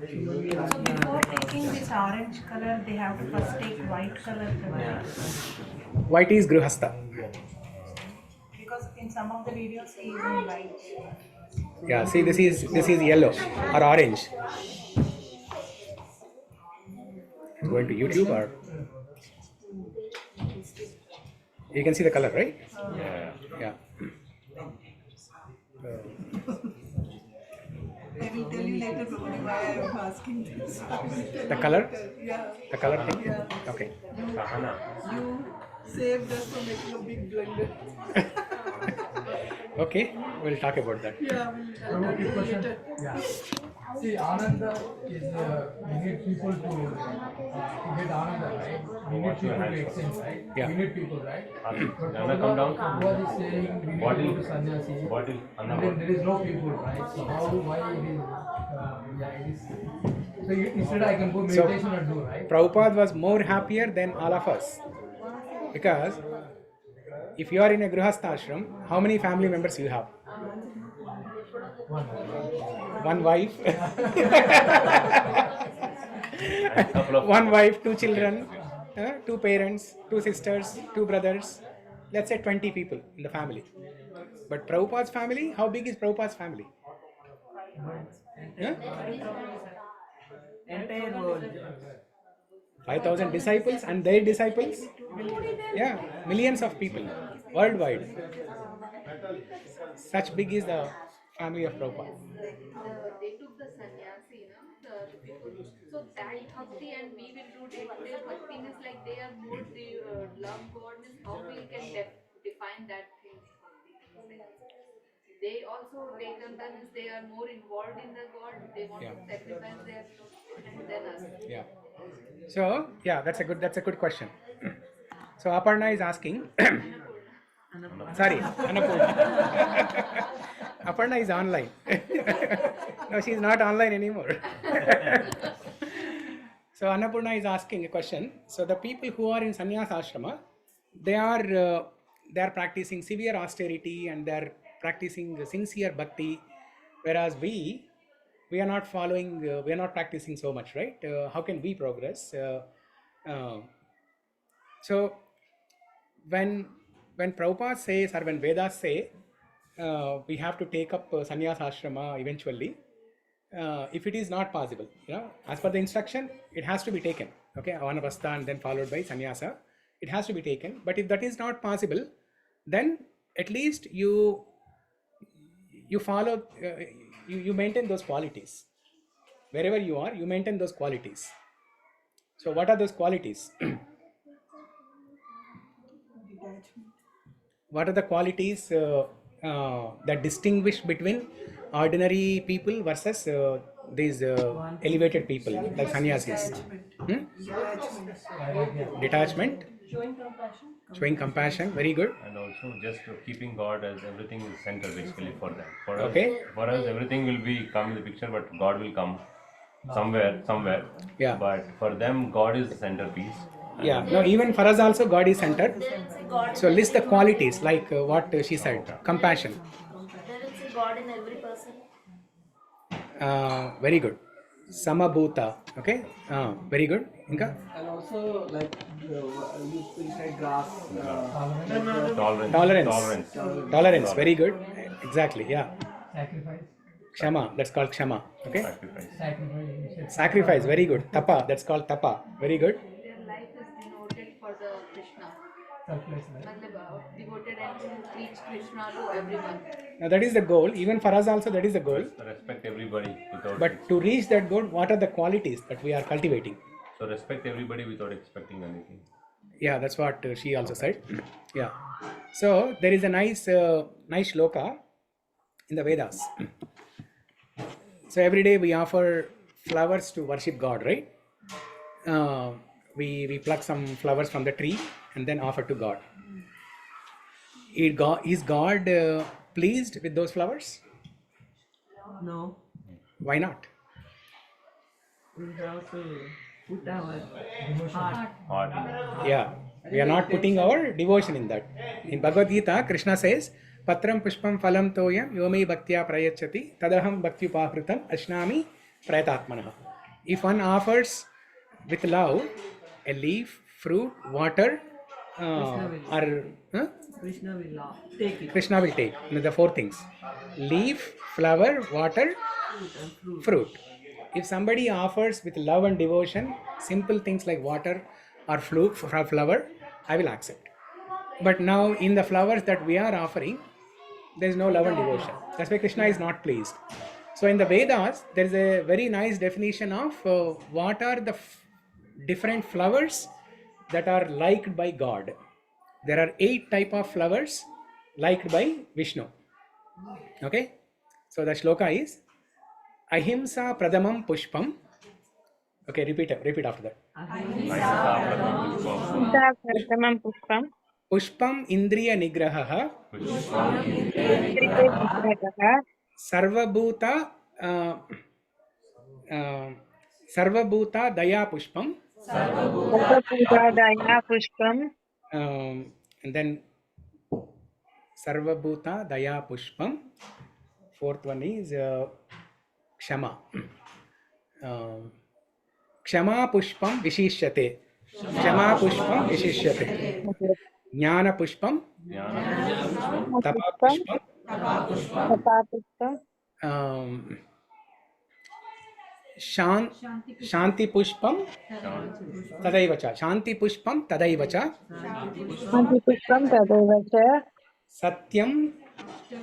so before taking this orange color, they have to first take white color. White is Grihastha. Because in some of the videos he is in white. Yeah, see, this is yellow or orange. It's going to YouTube or you can see the color, right? Yeah. I will tell you later why I am asking this. The color? Yeah. The color thing? Yeah. Okay. You saved us from making a big blunder. Okay, we'll talk about that. Yeah, we'll talk about it later. Yeah. See, Ananda is, we need people to get Ananda, right? We need people to exchange, right? Yeah. We need people, right? But Anna, come down. Prabhupada is saying we need to go to sannyasi. And then there is no people, right? So why it is, it is. So instead I can go meditation and do, right? Prabhupada was more happier than all of us. Because if you are in a Grihastha ashram, how many family members you have? One wife. One wife, two children, two parents, two sisters, two brothers. Let's say 20 people in the family. But Prabhupada's family, how big is Prabhupada's family? Entire world. 5,000 disciples and their disciples? Yeah, millions of people worldwide. Such big is the family of Prabhupada. They took the sannyasi, the people. So that bhakti and we will do day-to-day bhakti means like they are more, they love God, means how we can define that thing. They also take them, that means they are more involved in the God, they want to sacrifice their than us. Yeah. So yeah, that's a good question. So Aparna is asking. Sorry, Annapurna. Aparna is online. No, she is not online anymore. So Annapurna is asking a question. So the people who are in sannyasa ashrama, they are practicing severe austerity and they are practicing sincere bhakti, whereas we are not following, we are not practicing so much, right? How can we progress? So when Prabhupada says, or when Vedas say, we have to take up sannyas ashrama eventually, if it is not possible, as per the instruction, it has to be taken. Okay, vanapastha and then followed by sannyasa, it has to be taken. But if that is not possible, then at least you follow, you maintain those qualities. Wherever you are, you maintain those qualities. So what are those qualities? What are the qualities that distinguish between ordinary people versus these elevated people like sannyasis? Detachment, showing compassion, very good. And also just keeping God as everything is center basically for them. Okay. For us everything will be come in the picture, but God will come somewhere. Yeah. But for them, God is the centerpiece. Yeah. No, even for us also, God is center. So list the qualities like what she said. Compassion. There is a God in every person. Very good. Samabhuta. Okay. Very good. Inka? And also, like you said, grass. Tolerance. Very good. Exactly. Yeah. Sacrifice. Kshama. That's called kshama. Okay. Sacrifice. Very good. Tapa. That's called tapa. Very good. Their life is devoted for the Krishna. Selfless life. Devoted and to preach Krishna to everyone. Now that is the goal. Even for us also, that is the goal. Respect everybody without. But to reach that goal, what are the qualities that we are cultivating? So respect everybody without expecting anything. Yeah, that's what she also said. Yeah. So there is a nice shloka in the Vedas. So every day we offer flowers to worship God, right? We pluck some flowers from the tree and then offer to God. Is God pleased with those flowers? No. Why not? We have to put our heart. Yeah, we are not putting our devotion in that. In Bhagavad Gita, Krishna says, Patram pushpam phalam toyam yomei bhaktya prayachati tadaham bhaktyupahritam ashnami prayatatmanaha. If one offers with love a leaf, fruit, water, Krishna will take it. Krishna will take the four things: leaf, flower, water, fruit. If somebody offers with love and devotion simple things like water or flower, I will accept. But now in the flowers that we are offering, there is no love and devotion. That's why Krishna is not pleased. So in the Vedas, there is a very nice definition of what are the different flowers that are liked by God. There are 8 types of flowers liked by Vishnu. Okay, so the shloka is Ahimsa pradamam pushpam. Okay, repeat after that. Ahimsa pradamam pushpam. Pushpam indriya nigraha. Sarvabhuta daya pushpam. Sarvabhuta daya pushpam. And then Sarvabhuta daya pushpam. 4th one is Kshama. Kshama pushpam vishishyate. Kshama pushpam vishishyate. Jnana pushpam. Tapa pushpam. Shanti pushpam tadaivacha. Shanti pushpam tadaivacha. Shanti pushpam tadaivacha. Satyam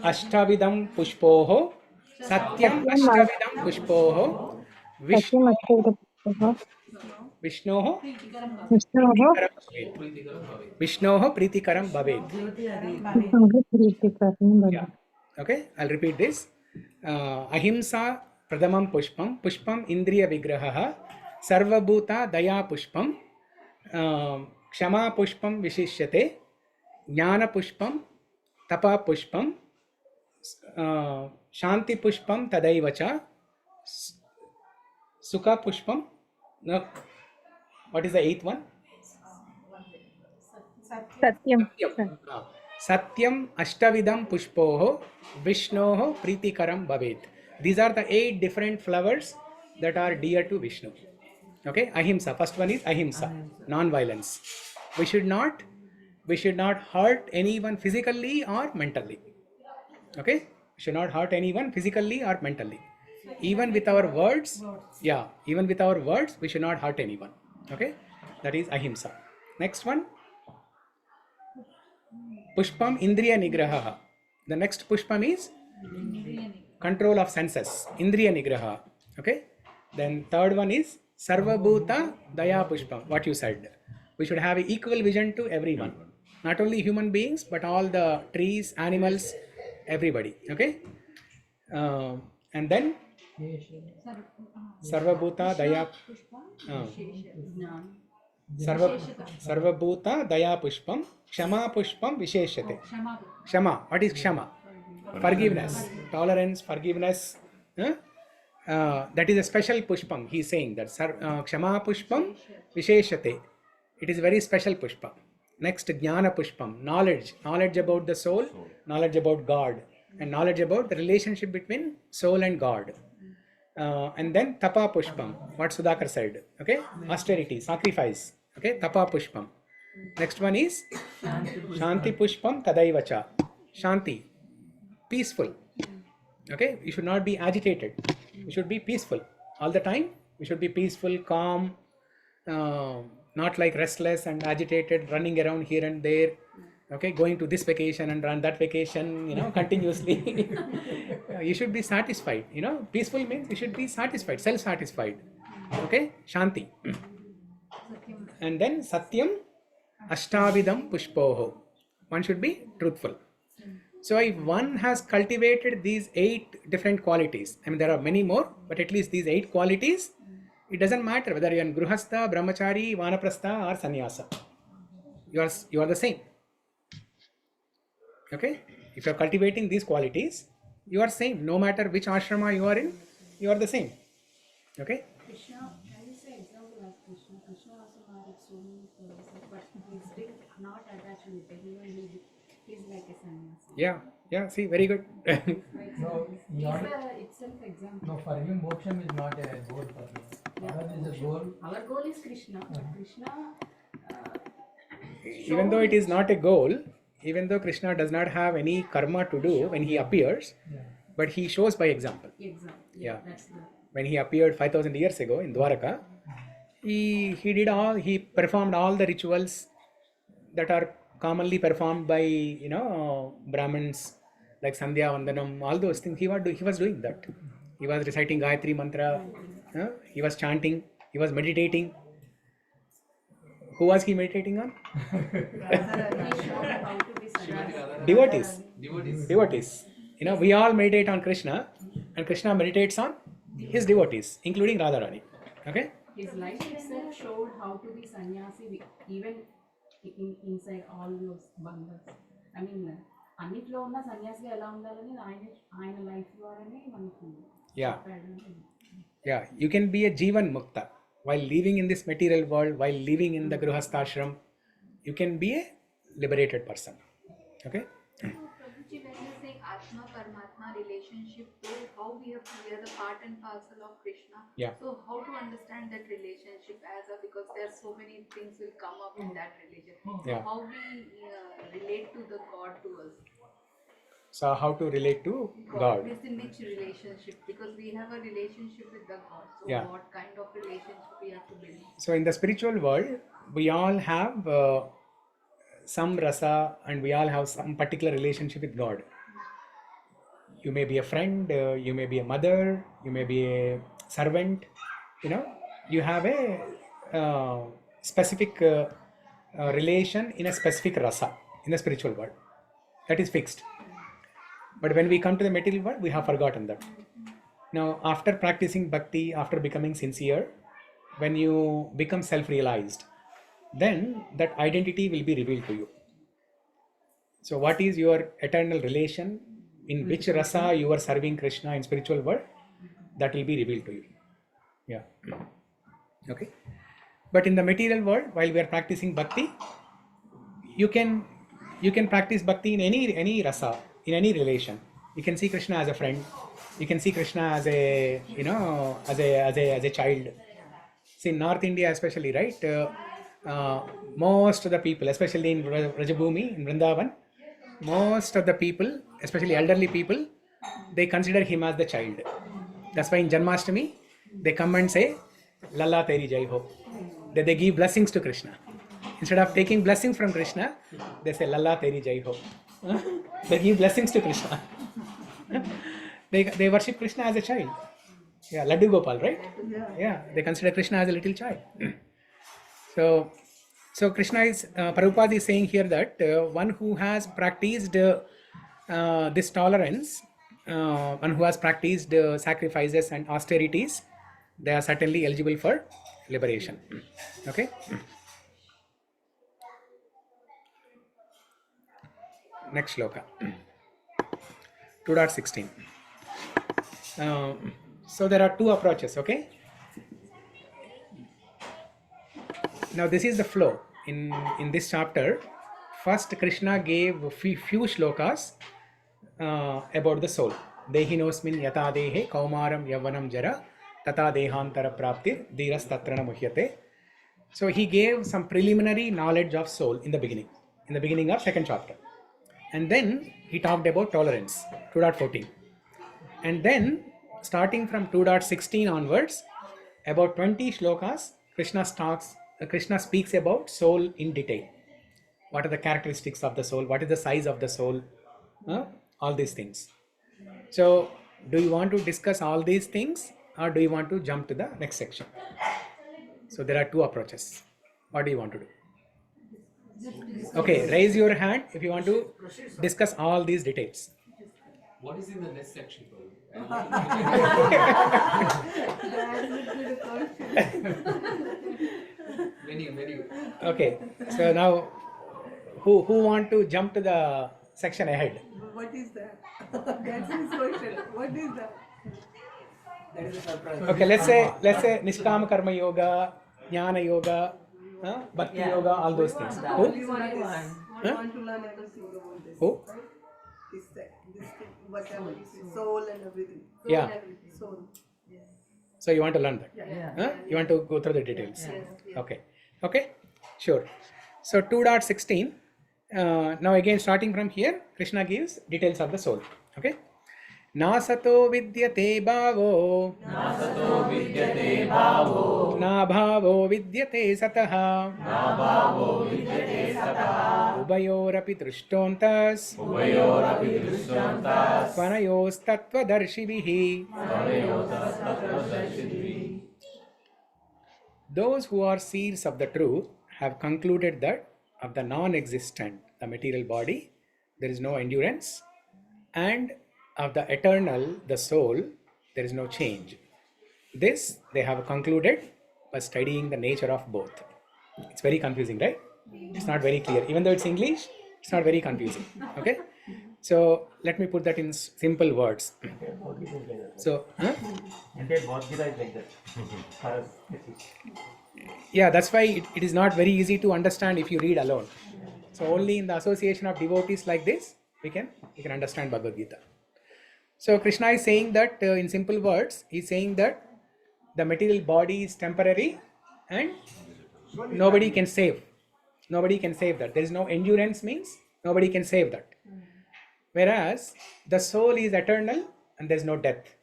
ashtavidam pushpoho. Satyam ashtavidam pushpoho. Vishnoho Pritikaram Bhavet. Yeah. Okay, I'll repeat this. Ahimsa pradamam pushpam. Pushpam indriya vigraha. Sarvabhuta daya pushpam. Kshama pushpam vishishyate. Jnana pushpam. Tapa pushpam. Shanti pushpam tadaivacha. Sukha pushpam. No. What is the 8th one? Satyam. Satyam Ashtavidam Pushpoho Vishnoho Pritikaram Bhavet. These are the 8 different flowers that are dear to Vishnu. Okay, ahimsa. First one is ahimsa, non-violence. We should not hurt anyone physically or mentally. Okay, we should not hurt anyone physically or mentally. Even with our words, even with our words, we should not hurt anyone. Okay, that is ahimsa. Next one, Pushpam Indriya Nigraha. The next Pushpam is control of senses, Indriya Nigraha. Okay, then third one is Sarvabhuta Daya Pushpam. What you said, we should have equal vision to everyone, not only human beings but all the trees, animals, everybody. Okay, and then Sarvabhuta Daya Sarvabhuta Daya Pushpam Kshama Pushpam Visheshate. Kshama. What is Kshama? Forgiveness, tolerance, forgiveness. That is a special Pushpam. He is saying that Kshama Pushpam Visheshate. It is a very special Pushpam. Next, Jnana Pushpam. Knowledge about the soul, knowledge about God, and knowledge about the relationship between soul and God. And then Tapa Pushpam, what Sudhakar said. Okay, austerity, sacrifice. Okay, Tapa Pushpam. Next one is Shanti Pushpam Tadaivacha. Shanti, peaceful. Okay, you should not be agitated. You should be peaceful all the time. You should be peaceful, calm, not like restless and agitated, running around here and there. Okay, going to this vacation and run that vacation, continuously. You should be satisfied. Peaceful means you should be satisfied, self-satisfied. Okay, Shanti. And then Satyam Ashtavidam Pushpoho. One should be truthful. So if one has cultivated these 8 different qualities, there are many more, but at least these 8 qualities, it doesn't matter whether you are Gruhastha, Brahmachari, Vanaprastha or Sannyasa. You are the same. Okay, if you are cultivating these qualities, you are same. No matter which ashrama you are in, you are the same. Okay. Krishna, can you say example as Krishna? Krishna also married so many flowers, but he's still not attached with everyone. He's like a sannyasi. Yeah. See, very good. No, itself example. No, for him, moksha is not a goal for him. Ours is a goal. Our goal is Krishna. Krishna. Even though it is not a goal, even though Krishna does not have any karma to do when he appears, but he shows by example. That's the... When he appeared 5,000 years ago in Dwaraka, he performed all the rituals that are commonly performed by Brahmins, like Sandhya Vandanam, all those things. He was doing that. He was reciting Gayatri mantra. He was chanting. He was meditating. Who was he meditating on? Devotees. We all meditate on Krishna, and Krishna meditates on his devotees, including Radharani. Okay? His life itself showed how to be sannyasi, even inside all those bandhas. అన్నిట్లో ఉన్న సన్యాసిగా ఎలా ఉండాలని ఆయన life ద్వారానే మనకు. Yeah, you can be a Jivan Mukta while living in this material world, while living in the Grihasthashram. You can be a liberated person. Okay? Prabhuji, when you say Atma Paramatma relationship, how we are the part and parcel of Krishna. Yeah. So how to understand that relationship because there are so many things will come up in that relationship. Yeah. How we relate to the God to us. So how to relate to God? Is in which relationship? Because we have a relationship with the God. So what kind of relationship we have to build? So in the spiritual world, we all have some rasa and we all have some particular relationship with God. You may be a friend, you may be a mother, you may be a servant. You have a specific relation in a specific rasa in the spiritual world. That is fixed. But when we come to the material world, we have forgotten that. Now, after practicing bhakti, after becoming sincere, when you become self-realized, then that identity will be revealed to you. So what is your eternal relation, in which rasa you are serving Krishna in spiritual world, that will be revealed to you. Yeah. Okay. But in the material world, while we are practicing bhakti, you can practice bhakti in any rasa, in any relation. You can see Krishna as a friend. You can see Krishna as a as a child. See, in North India especially, right? Most of the people, especially in Rajabhumi, in Vrindavan, most of the people, especially elderly people, they consider him as the child. That's why in Janmashtami, they come and say, Lalla Teri Jai Ho. They give blessings to Krishna. Instead of taking blessings from Krishna, they say, Lalla Teri Jai Ho. They give blessings to Krishna. They worship Krishna as a child. Yeah, Laddu Gopal, right? Yeah, they consider Krishna as a little child. So Krishna is, Prabhupada is saying here that one who has practiced this tolerance, one who has practiced sacrifices and austerities, they are certainly eligible for liberation. Okay. Next sloka. 2.16. So there are two approaches. Okay. Now this is the flow in this chapter. First, Krishna gave few shlokas about the soul. Dehinosmin yata dehe kaumaram yavanam jara tata dehantara praptir dhiras tatrana muhyate. So he gave some preliminary knowledge of soul in the beginning of second chapter. And then he talked about tolerance, 2.14. And then starting from 2.16 onwards, about 20 shlokas, Krishna speaks about soul in detail. What are the characteristics of the soul? What is the size of the soul? All these things. So, do you want to discuss all these things, or do you want to jump to the next section? So, there are two approaches. What do you want to do? Okay, raise your hand if you want to discuss all these details. What is in the next section? Many. Okay, so now who want to jump to the section ahead? What is that? That's his question. What is that? That is a surprise. Okay, let's say Nishkama Karma Yoga, Jnana Yoga, Bhakti Yoga, all those things. Who? We want to learn everything about this. Who? This thing, whatever you say, soul and everything. Yeah. Soul. So you want to learn that? Yeah. You want to go through the details? Okay. Okay. Sure. So 2.16. Now again, starting from here, Krishna gives details of the soul. Okay. Nasato vidyate bhavo. Nasato vidyate bhavo. Na bhavo vidyate sataha. Na bhavo vidyate sataha. Ubayorapi drishtontas. Ubayorapi drishtontas. Panayos tattva darshivihi. Panayos tattva darshivihi. Those who are seers of the truth have concluded that of the non-existent, the material body, there is no endurance, and of the eternal, the soul, there is no change. This they have concluded by studying the nature of both. It's very confusing, right? It's not very clear. Even though it's English, it's not very confusing. Okay? So let me put that in simple words. So, Entire Bhagavad Gita is like that. Yeah, that's why it is not very easy to understand if you read alone. So only in the association of devotees like this, we can understand Bhagavad Gita. So Krishna is saying that in simple words, he is saying that the material body is temporary and nobody can save. Nobody can save that. There is no endurance, means nobody can save that. Whereas the soul is eternal and there is no death.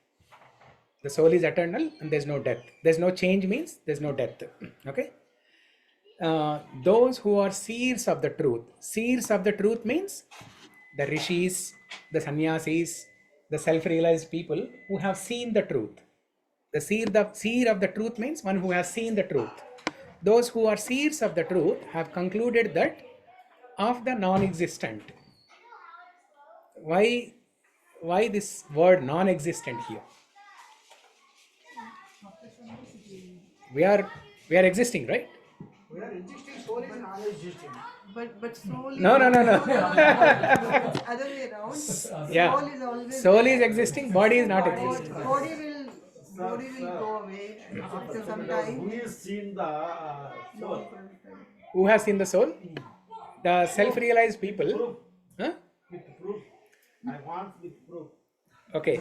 The soul is eternal and there is no death. There is no change, means there is no death. Okay. Those who are seers of the truth. Seers of the truth means the rishis, the sannyasis, the self-realized people who have seen the truth. The seer of the truth means one who has seen the truth. Those who are seers of the truth have concluded that of the non-existent. Why this word non-existent here? We are existing, right? We are existing, soul is non-existing. But soul is... No. It's other way around. Yeah. Soul is always... Soul is existing, body is not existing. Body will go away after some time. Who is seen the soul? Who has seen the soul? the self-realized people. Huh? With proof. I want with proof. Okay,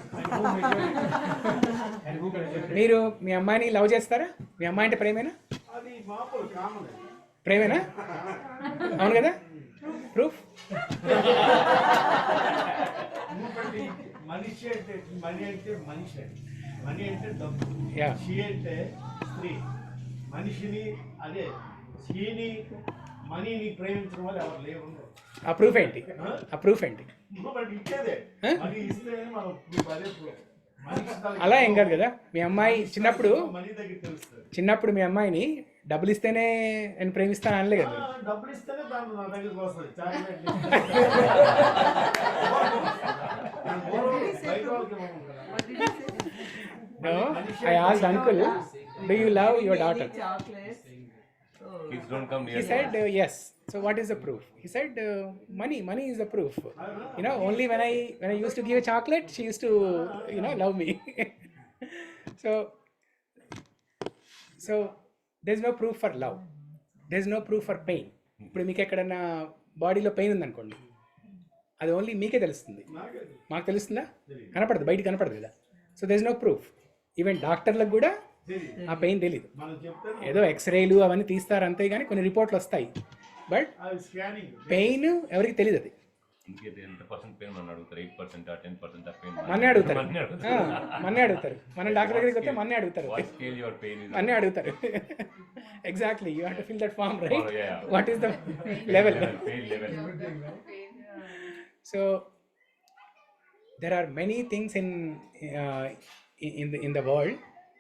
మీరు మీ అమ్మాయిని love చేస్తారా? మీ అమ్మాయి అంటే ప్రేమేనా? అది మామూలు common. ప్రేమేనా? అవును కదా? Proof? మనిషి అంటే మనిషి అంటే డబ్బు. Yeah. షీ అంటే స్త్రీ. మనిషిని అదే షీని మనీని ప్రేమించడం వల్ల ఎవరు లేవు. ఆ ప్రూఫ్ ఏంటి? ఆ ప్రూఫ్ ఏంటి? ఇచ్చేదే మనీ ఇస్తే మనం అదే proof. అలా ఏం కాదు కదా. మీ అమ్మాయి చిన్నప్పుడు మనీ దగ్గర తెలుస్తుంది. చిన్నప్పుడు మీ అమ్మాయిని డబ్బులు ఇస్తేనే నేను ప్రేమిస్తాను అనలే కదా. డబ్బులు ఇస్తేనే దాన్ని నా దగ్గరికి వస్తుంది. Chocolate No, I asked uncle, do you love your daughter? Kids don't come near. He said yes. So what is the proof? He said money is the proof. Only when I used to give a chocolate, she used to love me. So there's no proof for love. There's no proof for pain. ఇప్పుడు మీకు ఎక్కడన్నా బాడీలో pain ఉందనుకోండి, అది only మీకే తెలుస్తుంది. మాకు తెలుస్తుందా? కనపడదు, బయట కనపడదు కదా. So there is no proof. Even డాక్టర్లకు కూడా ఆ పెయిన్ తెలీదు. ఏదో ఎక్స్రేలు అవన్నీ తీస్తారు అంతే, కానీ కొన్ని రిపోర్ట్లు వస్తాయి, బట్ పెయిన్ ఎవరికి తెలియదు. అది మన్నే అడుగుతారు. మన డాక్టర్ దగ్గరికి వస్తే మన్నే అడుగుతారు. Exactly, you have to fill that form, right? What is the level? So there are many things in the world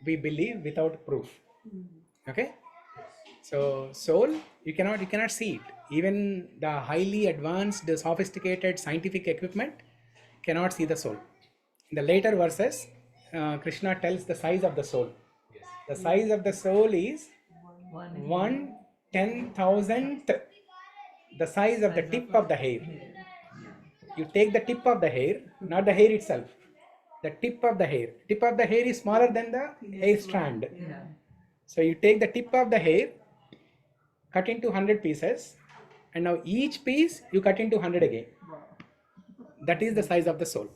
we believe without proof. Okay, so soul, you cannot see it. Even the highly advanced sophisticated scientific equipment cannot see the soul. In the later verses, Krishna tells the size of the soul. The size of the soul is 1/10,000th the size of the tip of the hair. You take the tip of the hair, not the hair itself. The tip of the hair. Tip of the hair is smaller than the hair strand. So you take the tip of the hair, cut into 100 pieces, and now each piece you cut into 100 again. That is the size of the soul.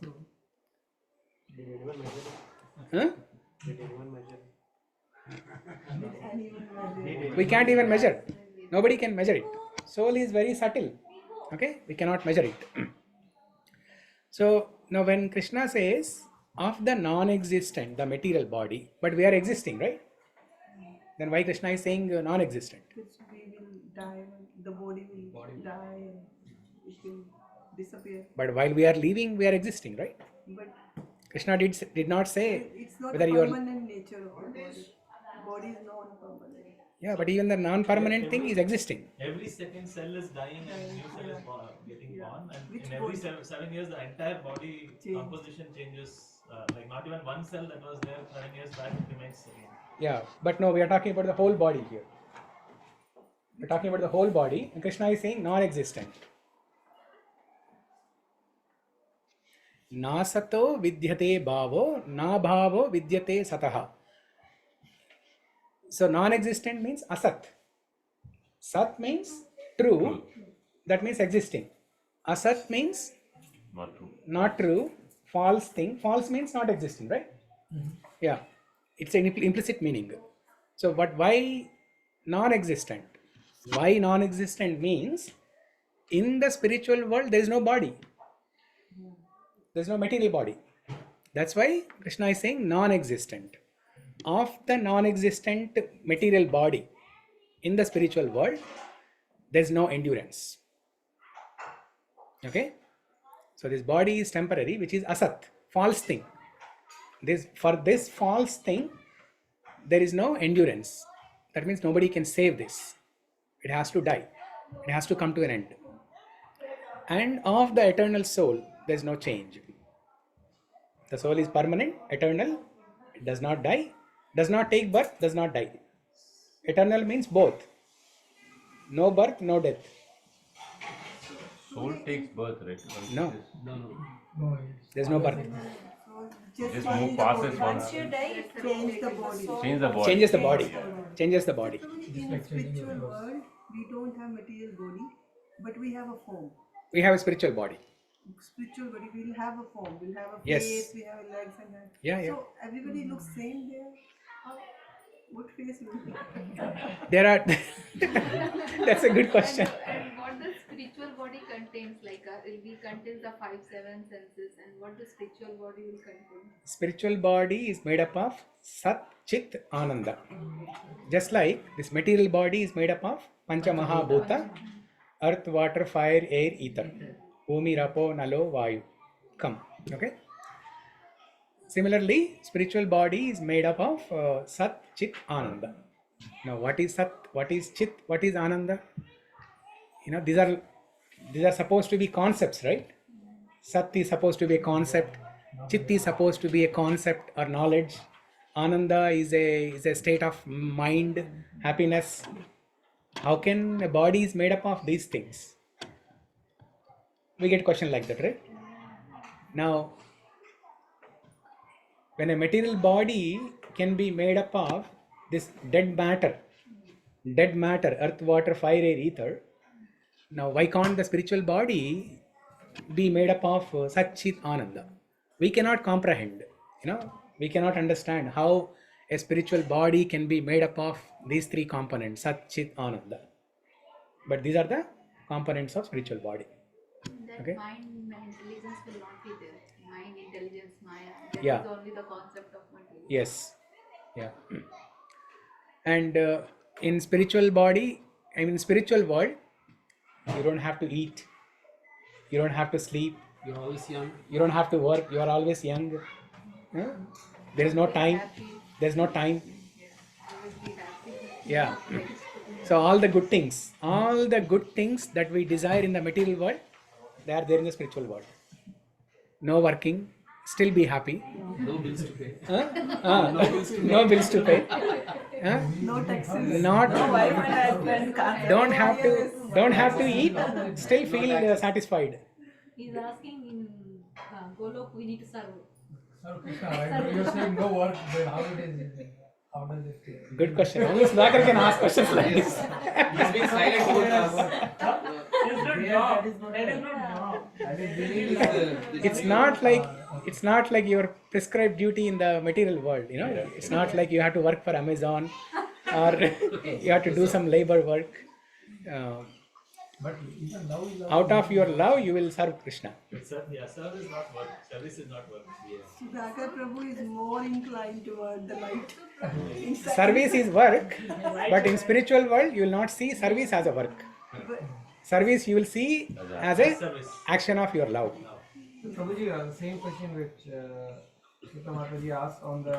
Huh? We can't even measure. Nobody can measure it. Soul is very subtle. Okay, we cannot measure it. So now when Krishna says of the non-existent, the material body, but we are existing, right? Then why Krishna is saying non-existent? Because we will die, the body will die, and it will disappear. But while we are living, we are existing, right? But Krishna did not say it's not whether the you are. permanent nature of the body. Body is non-permanent. Yeah, but even the non-permanent thing is existing. Every second cell is dying and new cell is getting born, and Which in every body? 7 years the entire body composition changes. Like not even one cell that was there 7 years back remains same. Yeah, but no, we are talking about the whole body here. We're talking about the whole body, and Krishna is saying non-existent. Na sato vidyate bhavo, na bhavo vidyate sataha. So non-existent means asat. Sat means true. That means existing. Asat means not true. False thing. False means not existing, right? Yeah, it's an implicit meaning. So why non-existent? Why non-existent means in the spiritual world there is no body. There is no material body. That's why Krishna is saying non-existent. Of the non-existent material body in the spiritual world, there is no endurance. Okay? So this body is temporary, which is asat, false thing. For this false thing, there is no endurance. That means nobody can save this. It has to die. It has to come to an end. And of the eternal soul, there is no change. The soul is permanent, eternal. It does not die, does not take birth, does not die. Eternal means both. No birth, no death. Soul takes birth, right? No. There's no birth. Just move passes once. Once you die, it changes the body. Change the body. Changes the body. Changes the body. In the spiritual world, we don't have material body. But we have a form. We have a spiritual body. Spiritual body, we'll have a form. We'll have a Yes. face, we have legs and hands. Yeah, yeah. So everybody looks same there. What face will be? There are. That's a good question. And what the spiritual body contains, like will contains the 5 7 senses, and what the spiritual body will contain. Spiritual body is made up of Sat, Chit, Ananda. Just like this material body is made up of Pancha Mahabhuta, earth, water, fire, air, ether. Bhumi, Rapo, Nalo, Vayu. Come. Okay. Similarly, spiritual body is made up of Sat, Chit, Ananda. Now, what is Sat? What is Chit? What is Ananda? These are supposed to be concepts, right? Sat is supposed to be a concept. Chit is supposed to be a concept or knowledge. Ananda is a state of mind, happiness. How can a body is made up of these things? We get question like that, right? Now, when a material body can be made up of this dead matter, earth, water, fire, air, ether. Now, why can't the spiritual body be made up of Sat, Chit, Ananda? We cannot comprehend, we cannot understand how a spiritual body can be made up of these three components, Sat, Chit, Ananda. But these are the components of spiritual body. That Okay. mind and intelligence will not be there. Mind, intelligence, Maya. That Yeah. is only the concept of material. Yes. Yeah. And in spiritual body, spiritual world, you don't have to eat. You don't have to sleep. You're always young. You don't have to work. You are always young. Huh? There is no time. There's no time. Yeah. So all the good things that we desire in the material world, they are there in the spiritual world. No working, still be happy. No bills to pay. No bills to pay. No taxes. Not. No wife and husband. Don't have to eat. Still feel satisfied. He's asking in Golok we need to serve. Sir Krishna, right? You're saying no work, but how it is? How does it feel? Good question. Only Sloka can ask questions like this. He's being silent whole class. It's not like your prescribed duty in the material world. It's not like you have to work for Amazon or you have to do some labor work. But even love is Out of your love, you will serve Krishna. Service is not work. Service is not work. Sudhakar Prabhu is more inclined toward the light. Service is work, but in spiritual world, you will not see service as a work. Service you will see as a action of your love. So, Prabhuji, the same question which Srila Mataji asked on the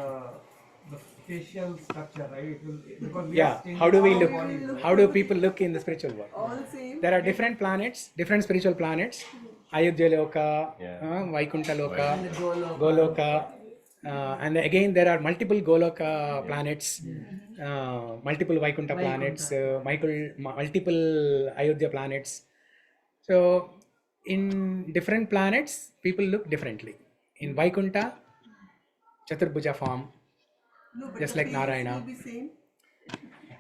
facial structure, right? Because we are changing How do we our look? body. How do people look in the spiritual world? All same. There are different planets, different spiritual planets. Ayodhya Loka, Vaikuntha Loka, Goloka, and again there are multiple Goloka planets, multiple Vaikuntha planets, multiple Ayodhya planets. So in different planets, people look differently. In Vaikuntha, Chaturbhuja form, just like Narayana.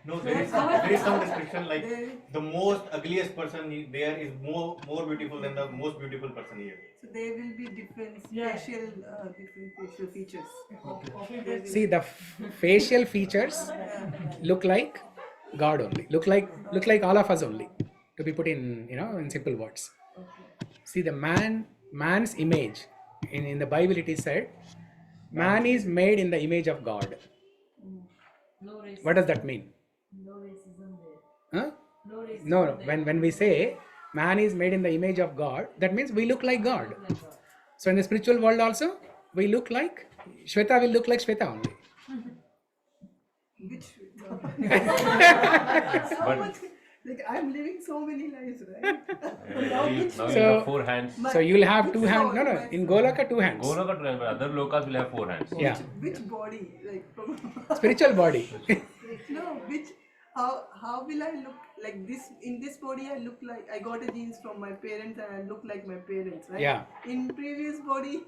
No, there is some description like the most ugliest person there is more beautiful than the most beautiful person here. So there will be different facial features. Okay. See, the facial features look like God only. Look like all of us only. To be put in in simple words. See, the man's image in the Bible it is said, man is made in the image of God. No racism. What does that mean? No racism there. Huh? No racism No. there. When we say man is made in the image of God, that means we look like God. So in the spiritual world also, we look like Shweta will look like Shweta only. Which like I'm living so many lives, right? Now you have 4 hands. So you will have 2 hands. No. In Goloka 2 hands. Goloka 2 hands, but other lokas will have 4 hands. Yeah. Which body? Like Spiritual body. No, how will I look like this? In this body I look like I got a genes from my parents and I look like my parents, right? Yeah. In previous body,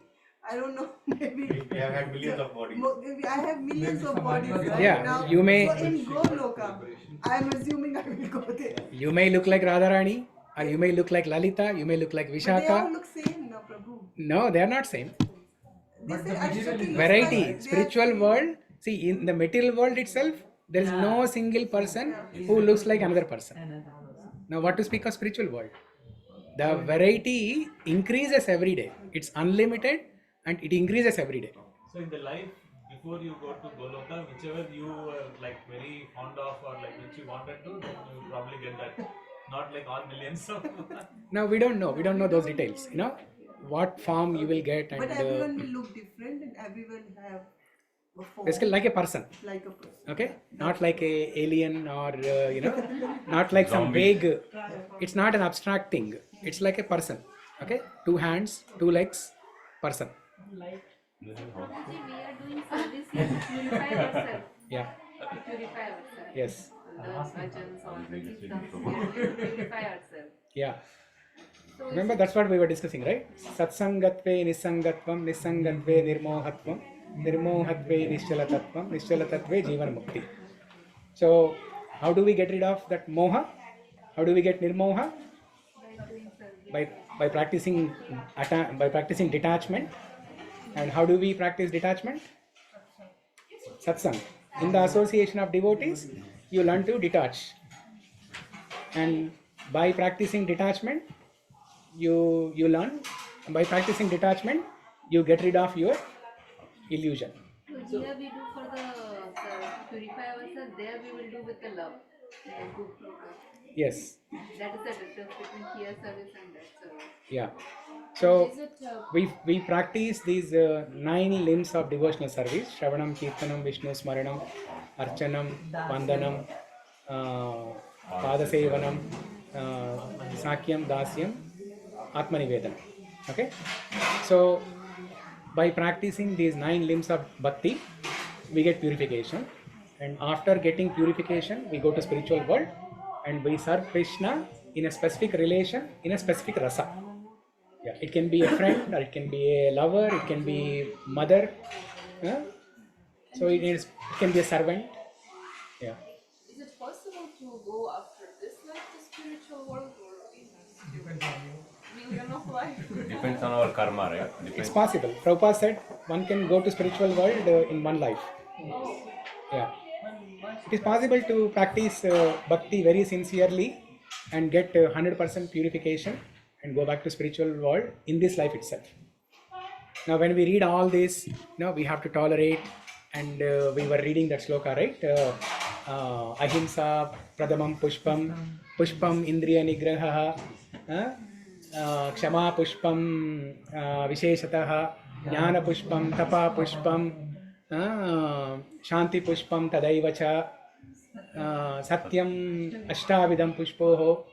I don't know, maybe We have had millions of bodies. maybe I have millions of bodies, right? Yeah, Now, you may- So in Goloka, I'm assuming I will go there. You may look like Radharani, Or you may look like Lalita, you may look like But they Vishaka. all look same now, Prabhu. No, they are not same. They say Ashwati looks Variety, like they are spiritual same. world. See, in the material world itself, there is no single person who looks like another person. Now, what to speak of spiritual world? The variety increases every day. It's unlimited and it increases every day. So in the life before you go to Goloka, whichever you were like very fond of or like which you wanted to, then you will probably get that. Not like all millions of. Now we don't know. We don't know those details. You know what form you will get, and But everyone will look different and everyone have a form. basically like a person. Like a person. Okay, not like a alien or not like some vague. It's not an abstract thing. It's like a person. Okay, 2 hands, 2 legs, person. We are doing service here to purify ourselves. Yeah. To purify ourselves. Yes. The bhajans, all the kirtans, we are doing to purify ourselves. Yeah. So Remember, that's what we were discussing, right? Satsangatve nisangatvam, nisangatve nirmohatvam, nirmohatve nischalatatvam, nischalatatve jivan mukti. So, how do we get rid of that moha? How do we get nirmoha? By practicing detachment. And how do we practice detachment? Satsang. In the association of devotees, you learn to detach. And by practicing detachment, you learn. By practicing detachment, you get rid of your illusion. So here we do for the purify ourselves, there we will do with the love. Good program. Yes. That is the difference between here service and that service. Yeah. So we practice these 9 limbs of devotional service: Shravanam, Kirtanam, Vishnu Smaranam, Archanam, Vandanam, Padasevanam, Sakyam, Dasyam, Atmanivedanam. Okay. So by practicing these 9 limbs of bhakti, we get purification, and after getting purification, we go to spiritual world and we serve Krishna in a specific relation, in a specific rasa. Yeah, it can be a friend, or it can be a lover, it can be mother. So it can be a servant. Yeah. Is it possible to go after this life to spiritual world, or Depends on you. million of life? Depends on our karma, right? It's possible. Prabhupada said one can go to spiritual world in one life. Yeah. It is possible to practice bhakti very sincerely and get 100% purification and go back to spiritual world in this life itself. Now when we read all this, we have to tolerate, and we were reading that sloka, right? Ahimsa pradamam pushpam, pushpam indriya nigraha, kshama pushpam visheshatah, jnana pushpam tapa pushpam, shanti pushpam tadaivacha, satyam ashtavidam pushpoho.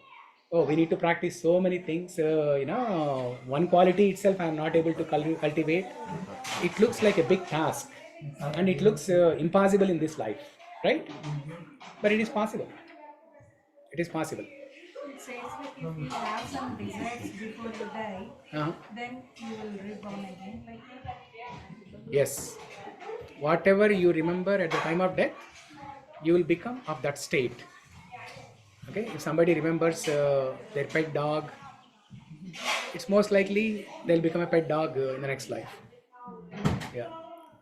Oh, we need to practice so many things. One quality itself I am not able to cultivate. It looks like a big task, and it looks impossible in this life, right? But it is possible. It is possible. It says like if you have some desires before you die, then you will reborn again like that. Yes. Whatever you remember at the time of death, you will become of that state. Okay, if somebody remembers their pet dog, it's most likely they'll become a pet dog in the next life. Yeah.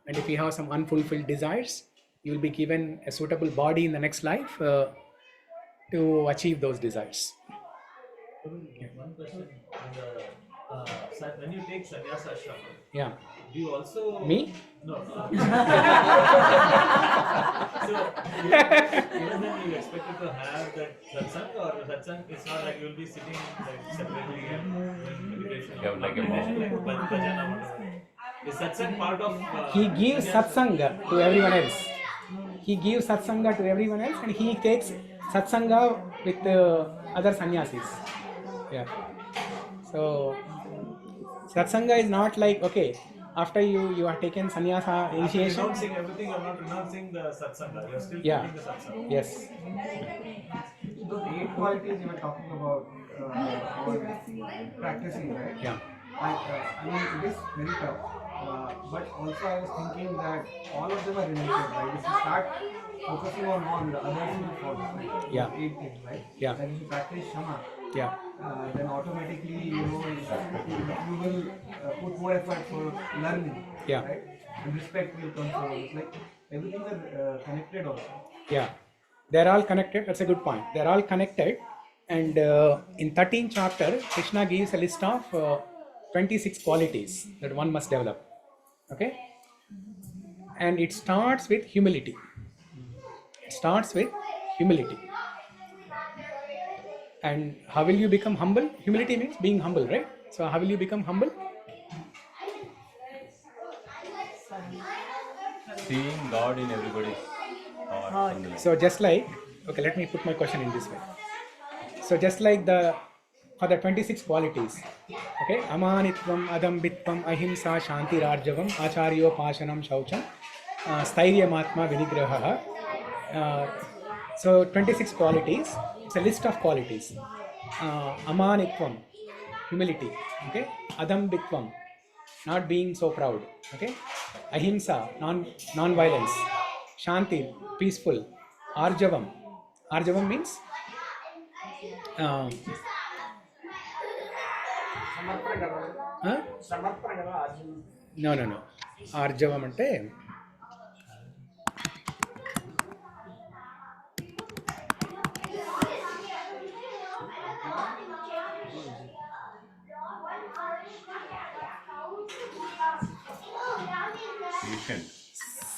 And if you have some unfulfilled desires, you will be given a suitable body in the next life to achieve those desires. One question. When you take sannyasa ashrama, Yeah. do you also... Me? No. So, even then you expected to have that satsang, or satsang is not like you will be sitting like separately and doing meditation. You have like a monk. Like bhajana, whatever. Is satsang part of... He gives satsanga to everyone else. He gives satsanga to everyone else, and he takes satsanga with other sannyasis. Yeah. So satsanga is not like, okay, after you have taken sannyasa initiation. Renouncing everything, you are not renouncing the satsanga. You are still Yeah. keeping the satsanga. Yes. Those 8 qualities you were talking about or practicing, right? Yeah. I mean, it is very tough. But also I was thinking that all of them are related, right? If you start focusing on one, the others will follow. Right? Yeah. 8 things, right? Yeah. Like if you practice Shama, Yeah. Then automatically, you will put more effort for learning. Yeah. Right? And respect will come from us. Like everything are connected also. Yeah, they're all connected. That's a good point. They're all connected. And in 13th chapter, Krishna gives a list of 26 qualities that one must develop. Okay? And it starts with humility. It starts with humility. And how will you become humble? Humility means being humble, right? So how will you become humble? Seeing God in everybody's heart. something like So that. just like, okay, let me put my question in this way. So just like for the 26 qualities, okay, amanitvam, adambitvam, ahimsa, shanti, rarjavam, acharyo, pashanam, shaucham, sthairyamatma, vinigraha. So 26 qualities, it's a list of qualities. Amanitvam, humility, okay, adambitvam, not being so proud, okay, ahimsa, non-violence, shanti, peaceful, arjavam means uh, huh? No. Arjavam ante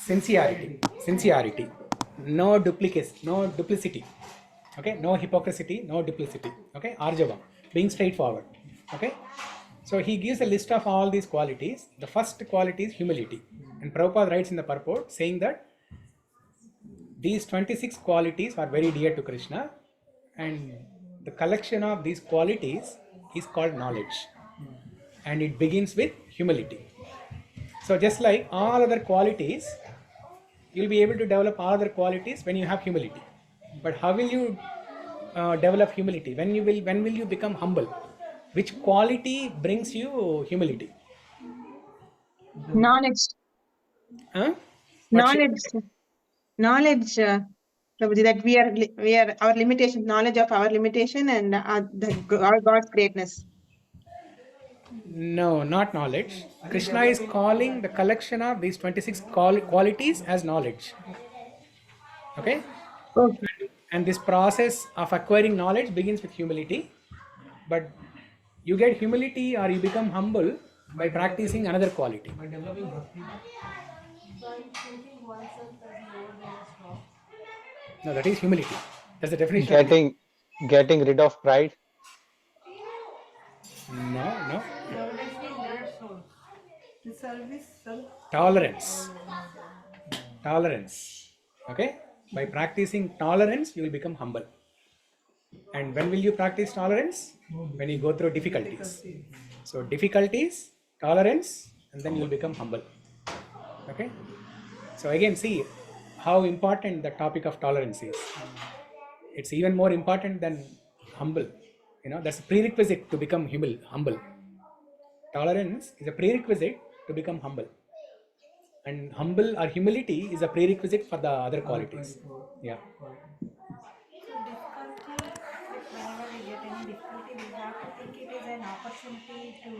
Patient. sincerity, no duplicity, okay, no hypocrisy, no duplicity, okay, arjavam, being straightforward, okay. So he gives a list of all these qualities. The first quality is humility, and Prabhupada writes in the purport saying that these 26 qualities are very dear to Krishna, and the collection of these qualities is called knowledge, and it begins with humility. So just like all other qualities, you'll be able to develop all other qualities when you have humility. But how will you develop humility? When will you become humble? Which quality brings you humility? Knowledge. Huh? Knowledge, Prabhuji, that we are our limitation, knowledge of our limitation and our God's greatness. No, not knowledge. Krishna is calling the collection of these 26 qualities as knowledge. Okay? Okay. And this process of acquiring knowledge begins with humility. But you get humility or you become humble by practicing another quality. By developing bhakti. By thinking oneself as more than a straw. No, that is humility. That's the definition of it. Getting rid of pride. No. The service, Tolerance. Okay? By practicing tolerance, you will become humble. And when will you practice tolerance? When you go through difficulties. So difficulties, tolerance, and then you will become humble. Okay? So again, see how important the topic of tolerance is. It's even more important than humble. That's a prerequisite to become humble. Tolerance is a prerequisite to become humble. And humble or humility is a prerequisite for the other qualities. Yeah. Difficulty, whenever we get any difficulty, we have to think it is an opportunity to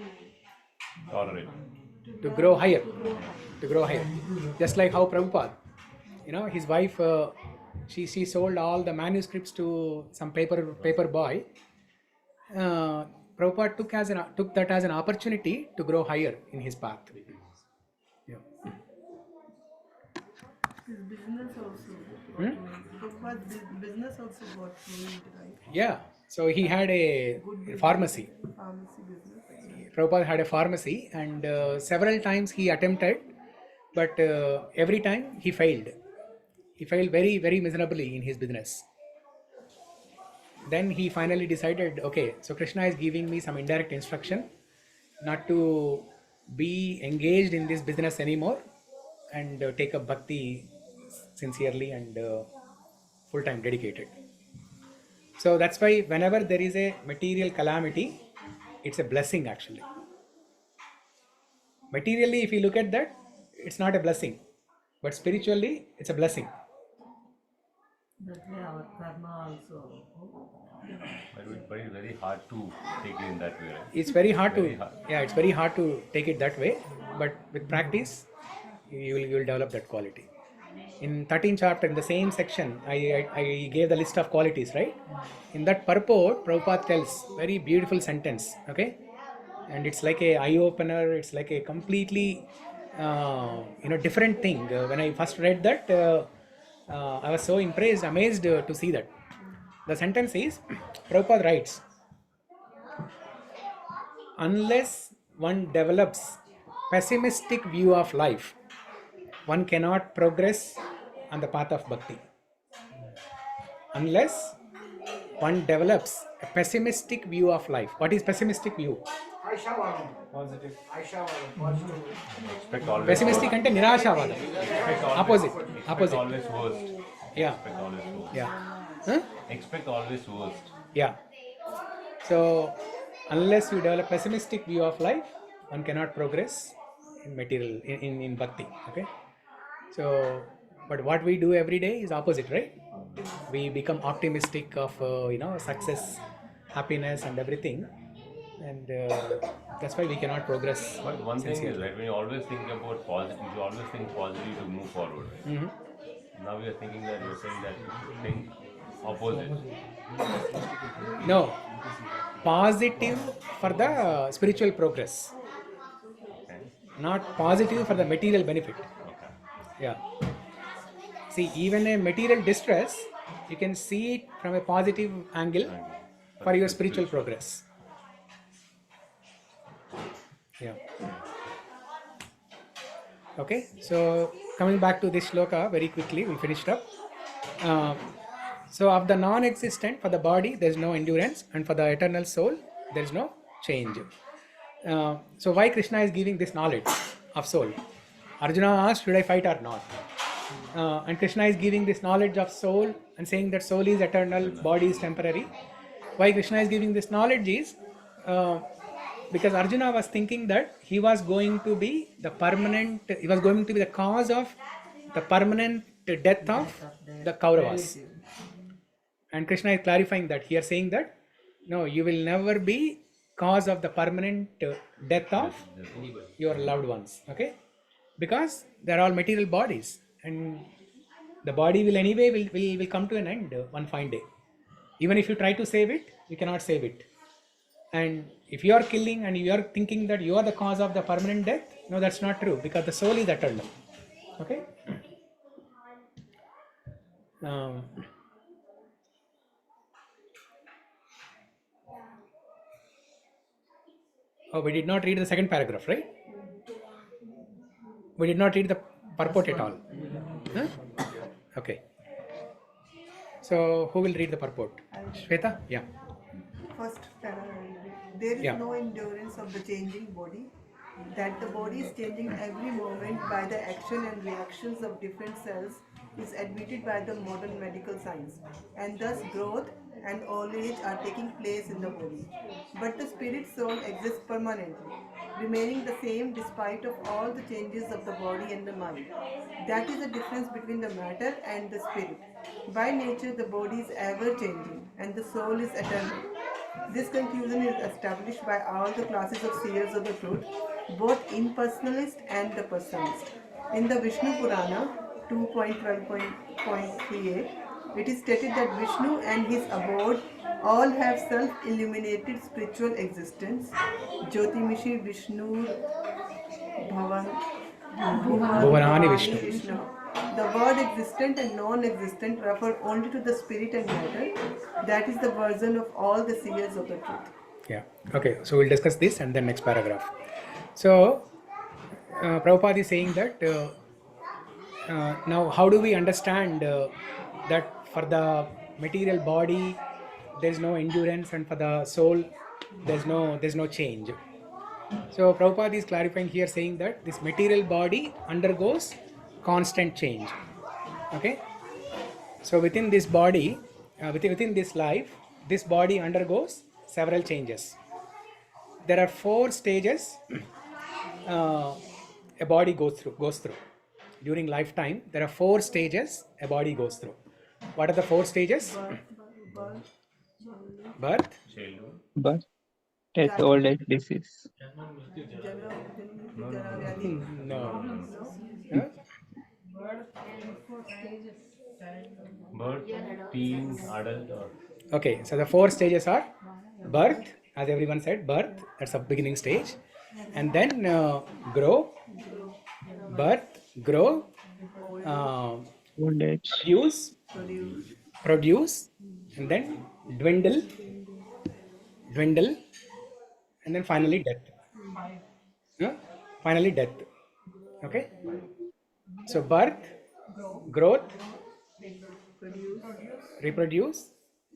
Tolerate. To grow higher. Just like how Prabhupada, his wife, she sold all the manuscripts to some paper boy. Prabhupada took that as an opportunity to grow higher in his path. Yeah. his business also. Prabhupada's business also got ruined, right? Yeah. So he had a pharmacy. Pharmacy business. Prabhupada had a pharmacy, and several times he attempted, but every time he failed. He failed very, very miserably in his business. Then he finally decided, okay, so Krishna is giving me some indirect instruction not to be engaged in this business anymore and take up bhakti sincerely and full-time dedicated. So that's why whenever there is a material calamity, it's a blessing actually. Materially, if you look at that, it's not a blessing, but spiritually, it's a blessing. That way our karma also. But it's very hard to take it in that way, right? It's very hard Very to, hard. yeah, it's very hard to take it that way, but with practice, you will develop that quality. In 13th chapter, in the same section, I gave the list of qualities, right? In that purport, Prabhupada tells very beautiful sentence, okay? And it's like a eye opener. It's like a completely, different thing. When I first read that, I was so amazed to see that. The sentence is, Prabhupada writes, unless one develops pessimistic view of life, one cannot progress on the path of bhakti. Unless one develops a pessimistic view of life. What is pessimistic view? Positive. Positive. Expect always Pessimistic worst. ante nirashavaadam. Expect always, Opposite. Expect Opposite. always worst. Yeah. Expect always worst. Yeah. Huh? Expect always worst. Yeah. So, unless you develop pessimistic view of life, one cannot progress in material, in bhakti. Okay. So, but what we do every day is opposite, right? We become optimistic of success, happiness, and everything, and that's why we cannot progress. But one thing is, sincerely. right, when you always think about positive, you always think positive to move forward, right? Mm-hmm. Now you're thinking that you're saying that you should think opposite. No, positive for the spiritual progress, not positive for the material benefit. Yeah. See, even a material distress, you can see it from a positive angle for your spiritual progress. Yeah. Okay, so coming back to this shloka very quickly, we finished up. So of the non-existent, for the body there is no endurance, and for the eternal soul there is no change. So why Krishna is giving this knowledge of soul? Arjuna asked, should I fight or not? And Krishna is giving this knowledge of soul and saying that soul is eternal, body is temporary. Why Krishna is giving this knowledge is because Arjuna was thinking that he was going to be the cause of the permanent death of the Kauravas. And Krishna is clarifying that here, saying that no, you will never be cause of the permanent death of your loved ones. Okay, because they are all material bodies, and the body will anyway will come to an end one fine day. Even if you try to save it, you cannot save it. And if you are killing and you are thinking that you are the cause of the permanent death, no, that's not true, because the soul is eternal. Okay. Oh, we did not read the second paragraph, right? We did not read the purport at all. Huh? Okay. So, who will read the purport? Shweta? Yeah. First paragraph. There is no endurance of the changing body, that the body is changing every moment by the action and reactions of different cells is admitted by the modern medical science, and thus growth and old age are taking place in the body. But the spirit soul exists permanently, remaining the same despite of all the changes of the body and the mind. That is the difference between the matter and the spirit. By nature, the body is ever changing, and the soul is eternal. This conclusion is established by all the classes of seers of the truth, both impersonalist and the personalist. In the Vishnu Purana 2.12.38, it is stated that Vishnu and his abode all have self-illuminated spiritual existence. Jyotimishi Vishnu Bhuvanani Vishnu. The word existent and non-existent refer only to the spirit and matter. That is the version of all the seers of the truth. Yeah. Okay. So we'll discuss this and then next paragraph. So Prabhupada is saying that now how do we understand that for the material body there is no endurance, and for the soul there's no change. So Prabhupada is clarifying here, saying that this material body undergoes constant change. Okay. So within this body, within this life, this body undergoes several changes. There are 4 stages a body goes through. During lifetime, there are 4 stages a body goes through. What are the 4 stages? Birth, childhood, Birth, death, old age, disease. no. birth, teen, adult, or Okay, so the 4 stages are birth, as everyone said, birth, that's a beginning stage, and then grow, birth, grow, Old age. produce, and then dwindle, and then finally death. Finally death. Okay, so birth, growth, reproduce,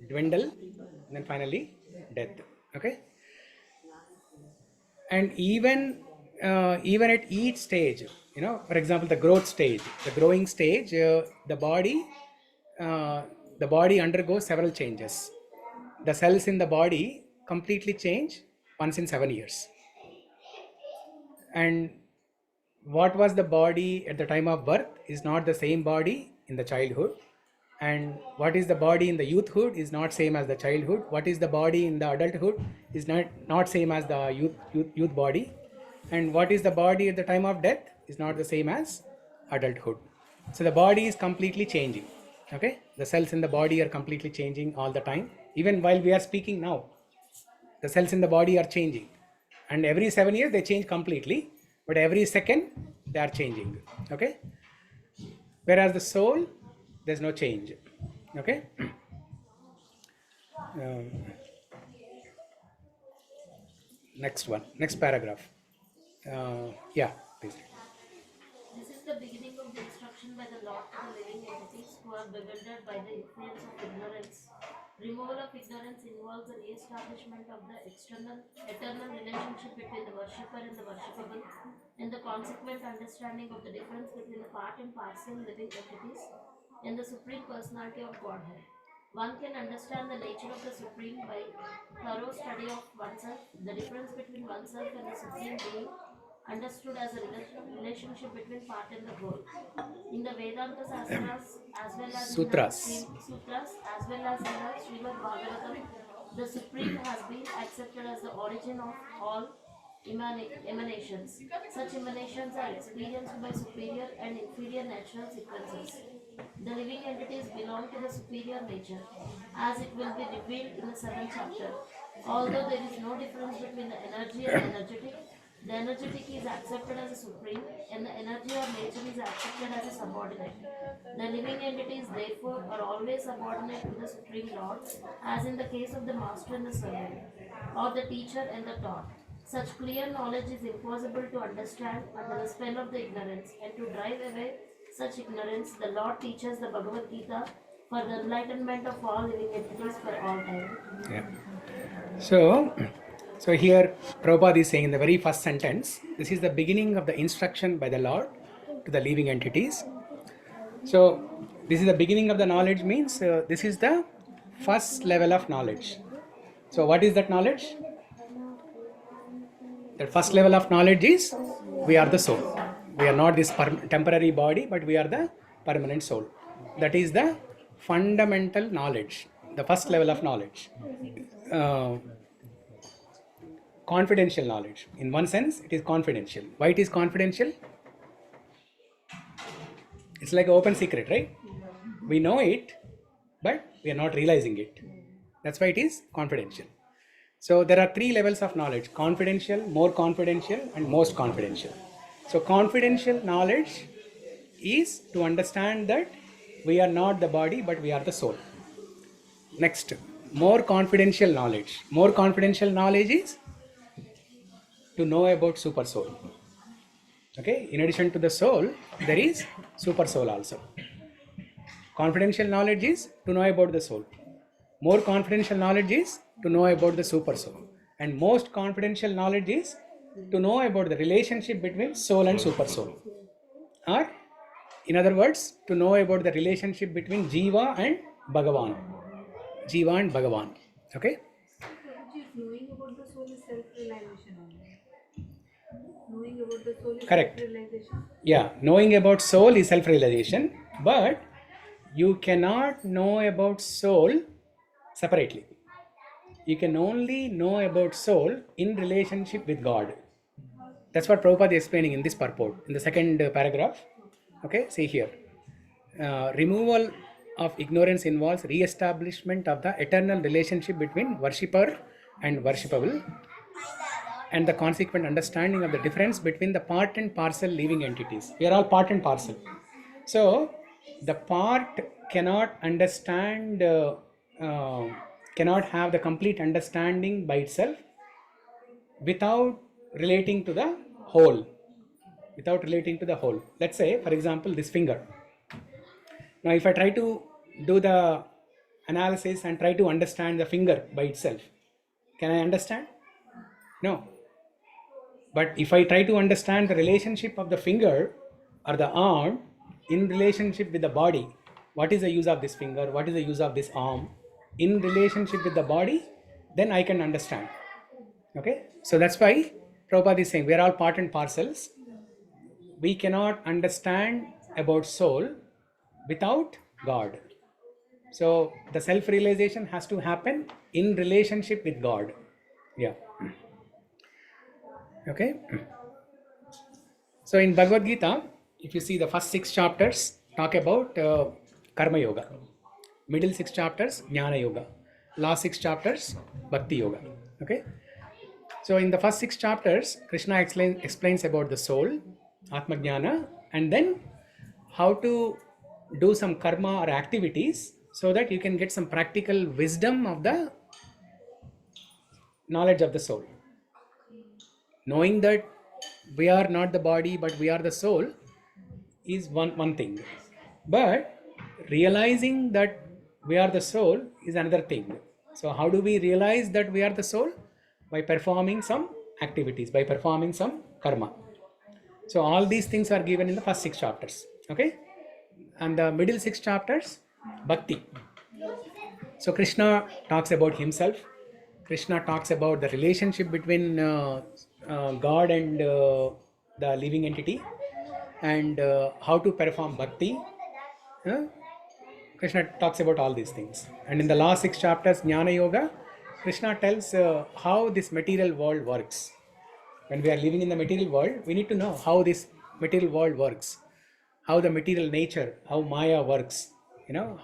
dwindle, and then finally death. Okay, and even at each stage, for example, the growth stage, the growing stage, the body undergoes several changes. The cells in the body completely change once in 7 years. And what was the body at the time of birth is not the same body in the childhood, and what is the body in the youthhood is not same as the childhood. What is the body in the adulthood is not same as the youth body, and what is the body at the time of death is not the same as adulthood. So the body is completely changing. Okay, the cells in the body are completely changing all the time. Even while we are speaking now, the cells in the body are changing, and every 7 years they change completely, but every second they are changing. Okay, whereas the soul, there's no change. Okay. Next paragraph. Yeah, please. This is the beginning of the instruction by the Lord to the living entities who are bewildered by the influence of ignorance. Removal of ignorance involves the re-establishment of the eternal relationship between the worshipper and the worshipable, and the consequent understanding of the difference between the part and parcel living entities and the Supreme Personality of Godhead. One can understand the nature of the Supreme by thorough study of oneself. The difference between oneself and the Supreme Being understood as a relationship between part and the whole. In the Vedanta Sastras as well as Sutras. in the Sutras as well as in the Srimad Bhagavatam, the Supreme has been accepted as the origin of all emanations. Such emanations are experienced by superior and inferior natural sequences. The living entities belong to the superior nature, as it will be revealed in the 7th chapter. Although there is no difference between the energy and energetic, the energetic is accepted as a supreme, and the energy or nature is accepted as a subordinate. The living entities, therefore, are always subordinate to the Supreme Lord, as in the case of the master and the servant, or the teacher and the taught. Such clear knowledge is impossible to understand under the spell of the ignorance, and to drive away such ignorance, the Lord teaches the Bhagavad Gita for the enlightenment of all living entities for all time. Yeah. So here Prabhupada is saying in the very first sentence, this is the beginning of the instruction by the Lord to the living entities. So this is the beginning of the knowledge means this is the first level of knowledge. So what is that knowledge? The first level of knowledge is we are the soul. We are not this temporary body, but we are the permanent soul. That is the fundamental knowledge, the first level of knowledge. Confidential knowledge. In one sense, it is confidential. Why it is confidential? It's like an open secret, right? We know it, but we are not realizing it. That's why it is confidential. So there are 3 levels of knowledge: confidential, more confidential, and most confidential. So confidential knowledge is to understand that we are not the body, but we are the soul. Next, more confidential knowledge. More confidential knowledge is to know about super soul. Okay, in addition to the soul, there is super soul also. Confidential knowledge is to know about the soul. More confidential knowledge is to know about the super soul. And most confidential knowledge is to know about the relationship between soul and super soul. Or, in other words, to know about the relationship between Jiva and Bhagavan. Jiva and Bhagavan. Okay? Knowing about the soul is self-realization only. Knowing about the soul is Correct. self-realization. Yeah, knowing about soul is self-realization, but you cannot know about soul separately. you can only know about soul in relationship with God. That's what Prabhupada is explaining in this purport, in the second paragraph. Okay, see here. Removal of ignorance involves re-establishment of the eternal relationship between worshipper and worshipable, and the consequent understanding of the difference between the part and parcel living entities. We are all part and parcel. So the part cannot understand, cannot have the complete understanding by itself without relating to the whole. Without relating to the whole. Let's say, for example, this finger. Now, if I try to do the analysis and try to understand the finger by itself, can I understand? No. But if I try to understand the relationship of the finger or the arm in relationship with the body, what is the use of this finger, what is the use of this arm in relationship with the body, then I can understand. Okay, so that's why Prabhupada is saying we are all part and parcels. We cannot understand about soul without God. So the self-realization has to happen in relationship with God. Yeah. Okay. So in Bhagavad Gita, if you see the first 6 chapters talk about Karma Yoga, middle 6 chapters Jnana Yoga, last 6 chapters Bhakti Yoga. Okay. So in the first 6 chapters, Krishna explains about the soul, Atma Jnana, and then how to do some karma or activities so that you can get some practical wisdom of the knowledge of the soul. Knowing that we are not the body but we are the soul is one thing. But realizing that we are the soul is another thing. So how do we realize that we are the soul? By performing some activities, by performing some karma. So all these things are given in the first 6 chapters. Okay. And the middle 6 chapters, Bhakti. So Krishna talks about himself. Krishna talks about the relationship between God and the living entity, and how to perform bhakti. Krishna talks about all these things. And in the last 6 chapters, Jnana Yoga, Krishna tells how this material world works. When we are living in the material world, we need to know how this material world works, how the material nature, how Maya works,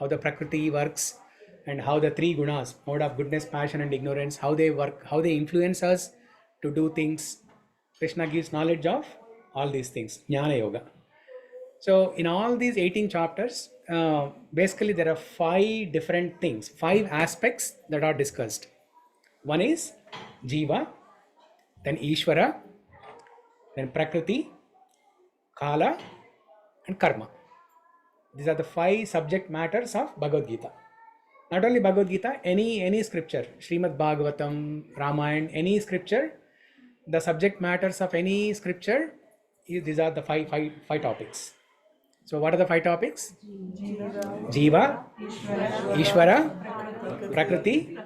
how the Prakriti works, and how the 3 gunas, mode of goodness, passion, and ignorance, how they work, how they influence us to do things. Krishna gives knowledge of all these things, Jnana Yoga. So in all these 18 chapters, basically there are 5 different things, 5 aspects that are discussed. One is Jiva, then Ishvara, then Prakriti, Kala, and Karma. These are the 5 subject matters of Bhagavad Gita. Not only Bhagavad Gita, any scripture, Srimad Bhagavatam, Ramayana, any scripture, the subject matters of any scripture, these are the five topics. So what are the 5 topics? Jiva, Ishvara, Prakriti,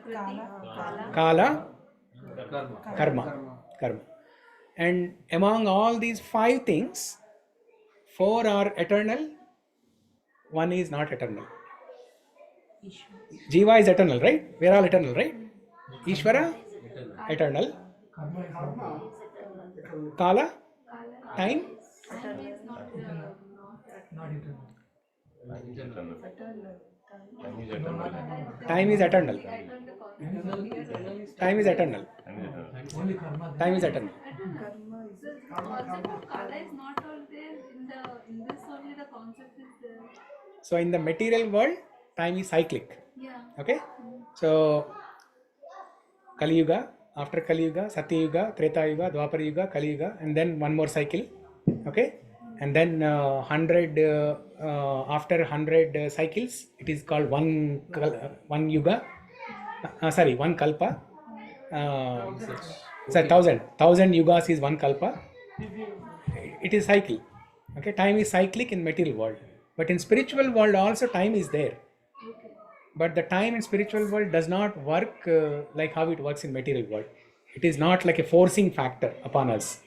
Kala, Karma. And among all these 5 things, 4 are eternal, 1 is not eternal. Jiva is eternal, right? We are all eternal, right? Ishvara, eternal. Kala, time. Time is eternal. Time is eternal. Time is eternal. The concept of Kala is not all there in this only the concept is there. So in the material world, time is cyclic. Yeah. Okay. So Kali Yuga, after Kali Yuga, Satya Yuga, Treta Yuga, Dwapara Yuga, Kali Yuga, and then one more cycle. Okay. And then 100 after 100 cycles, it is called one yuga. One kalpa. So 1000 yugas is one kalpa. It is cycle. Okay, time is cyclic in material world, but in spiritual world also time is there. But the time in spiritual world does not work like how it works in material world. It is not like a forcing factor upon us.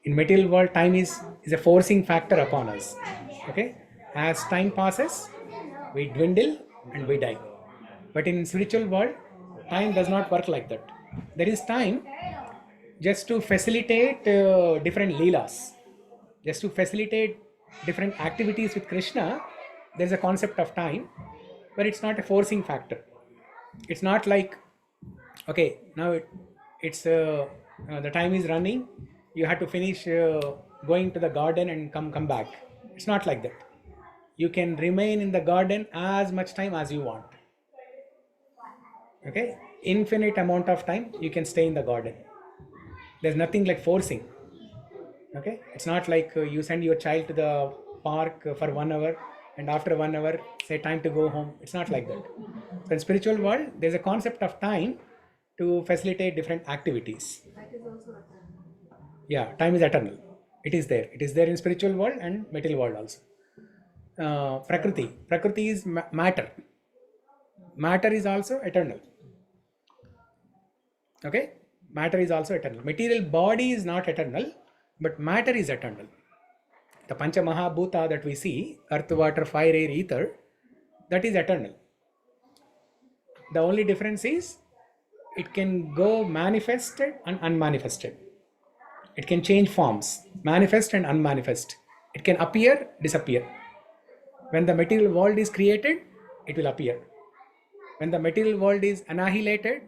In material world, time is a forcing factor upon us. Okay, as time passes, we dwindle and we die. But in spiritual world, Time does not work like that. There is time just to facilitate different leelas, just to facilitate different activities with Krishna. There's a concept of time, but it's not a forcing factor. It's not like, okay, now it's the time is running, you have to finish going to the garden and come back. It's not like that. You can remain in the garden as much time as you want. Okay, infinite amount of time you can stay in the garden. There's nothing like forcing. Okay, it's not like you send your child to the park for 1 hour and after 1 hour say time to go home. It's not like that. So in spiritual world, there's a concept of time to facilitate different activities. That is also eternal. Yeah, time is eternal. It is there. It is there in spiritual world and material world also. Prakriti is matter. Matter is also eternal. Okay, matter is also eternal. Material body is not eternal, but matter is eternal. The Pancha Mahabhuta that we see, earth, water, fire, air, ether, that is eternal. The only difference is it can go manifested and unmanifested. It can change forms, manifest and unmanifest. It can appear, disappear. When the material world is created, it will appear. When the material world is annihilated,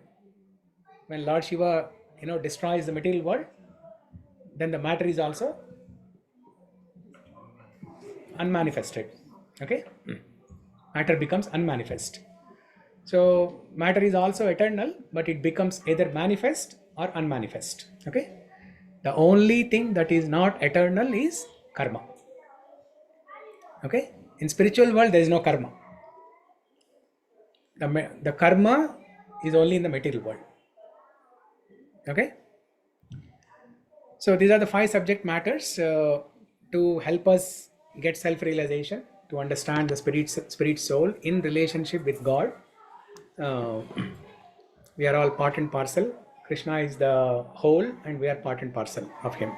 when Lord Shiva destroys the material world, then the matter is also unmanifested. Okay, matter becomes unmanifest. So matter is also eternal, but it becomes either manifest or unmanifest. Okay, the only thing that is not eternal is karma. Okay, in spiritual world there is no karma. The karma is only in the material world. Okay, so these are the 5 subject matters to help us get self-realization, to understand the spirit soul in relationship with God. We are all part and parcel. Krishna is the whole and we are part and parcel of him.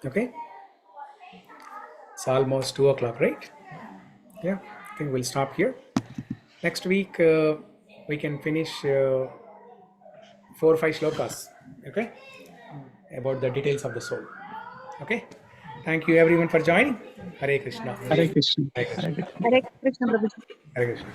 Okay, it's almost 2 o'clock, right? Yeah, I think we'll stop here. Next week we can finish 4 or 5 shlokas, okay, about the details of the soul. Okay, thank you everyone for joining. Hare Krishna. Hare Krishna. Hare Krishna. Hare Krishna, Prabhuji. Hare Krishna.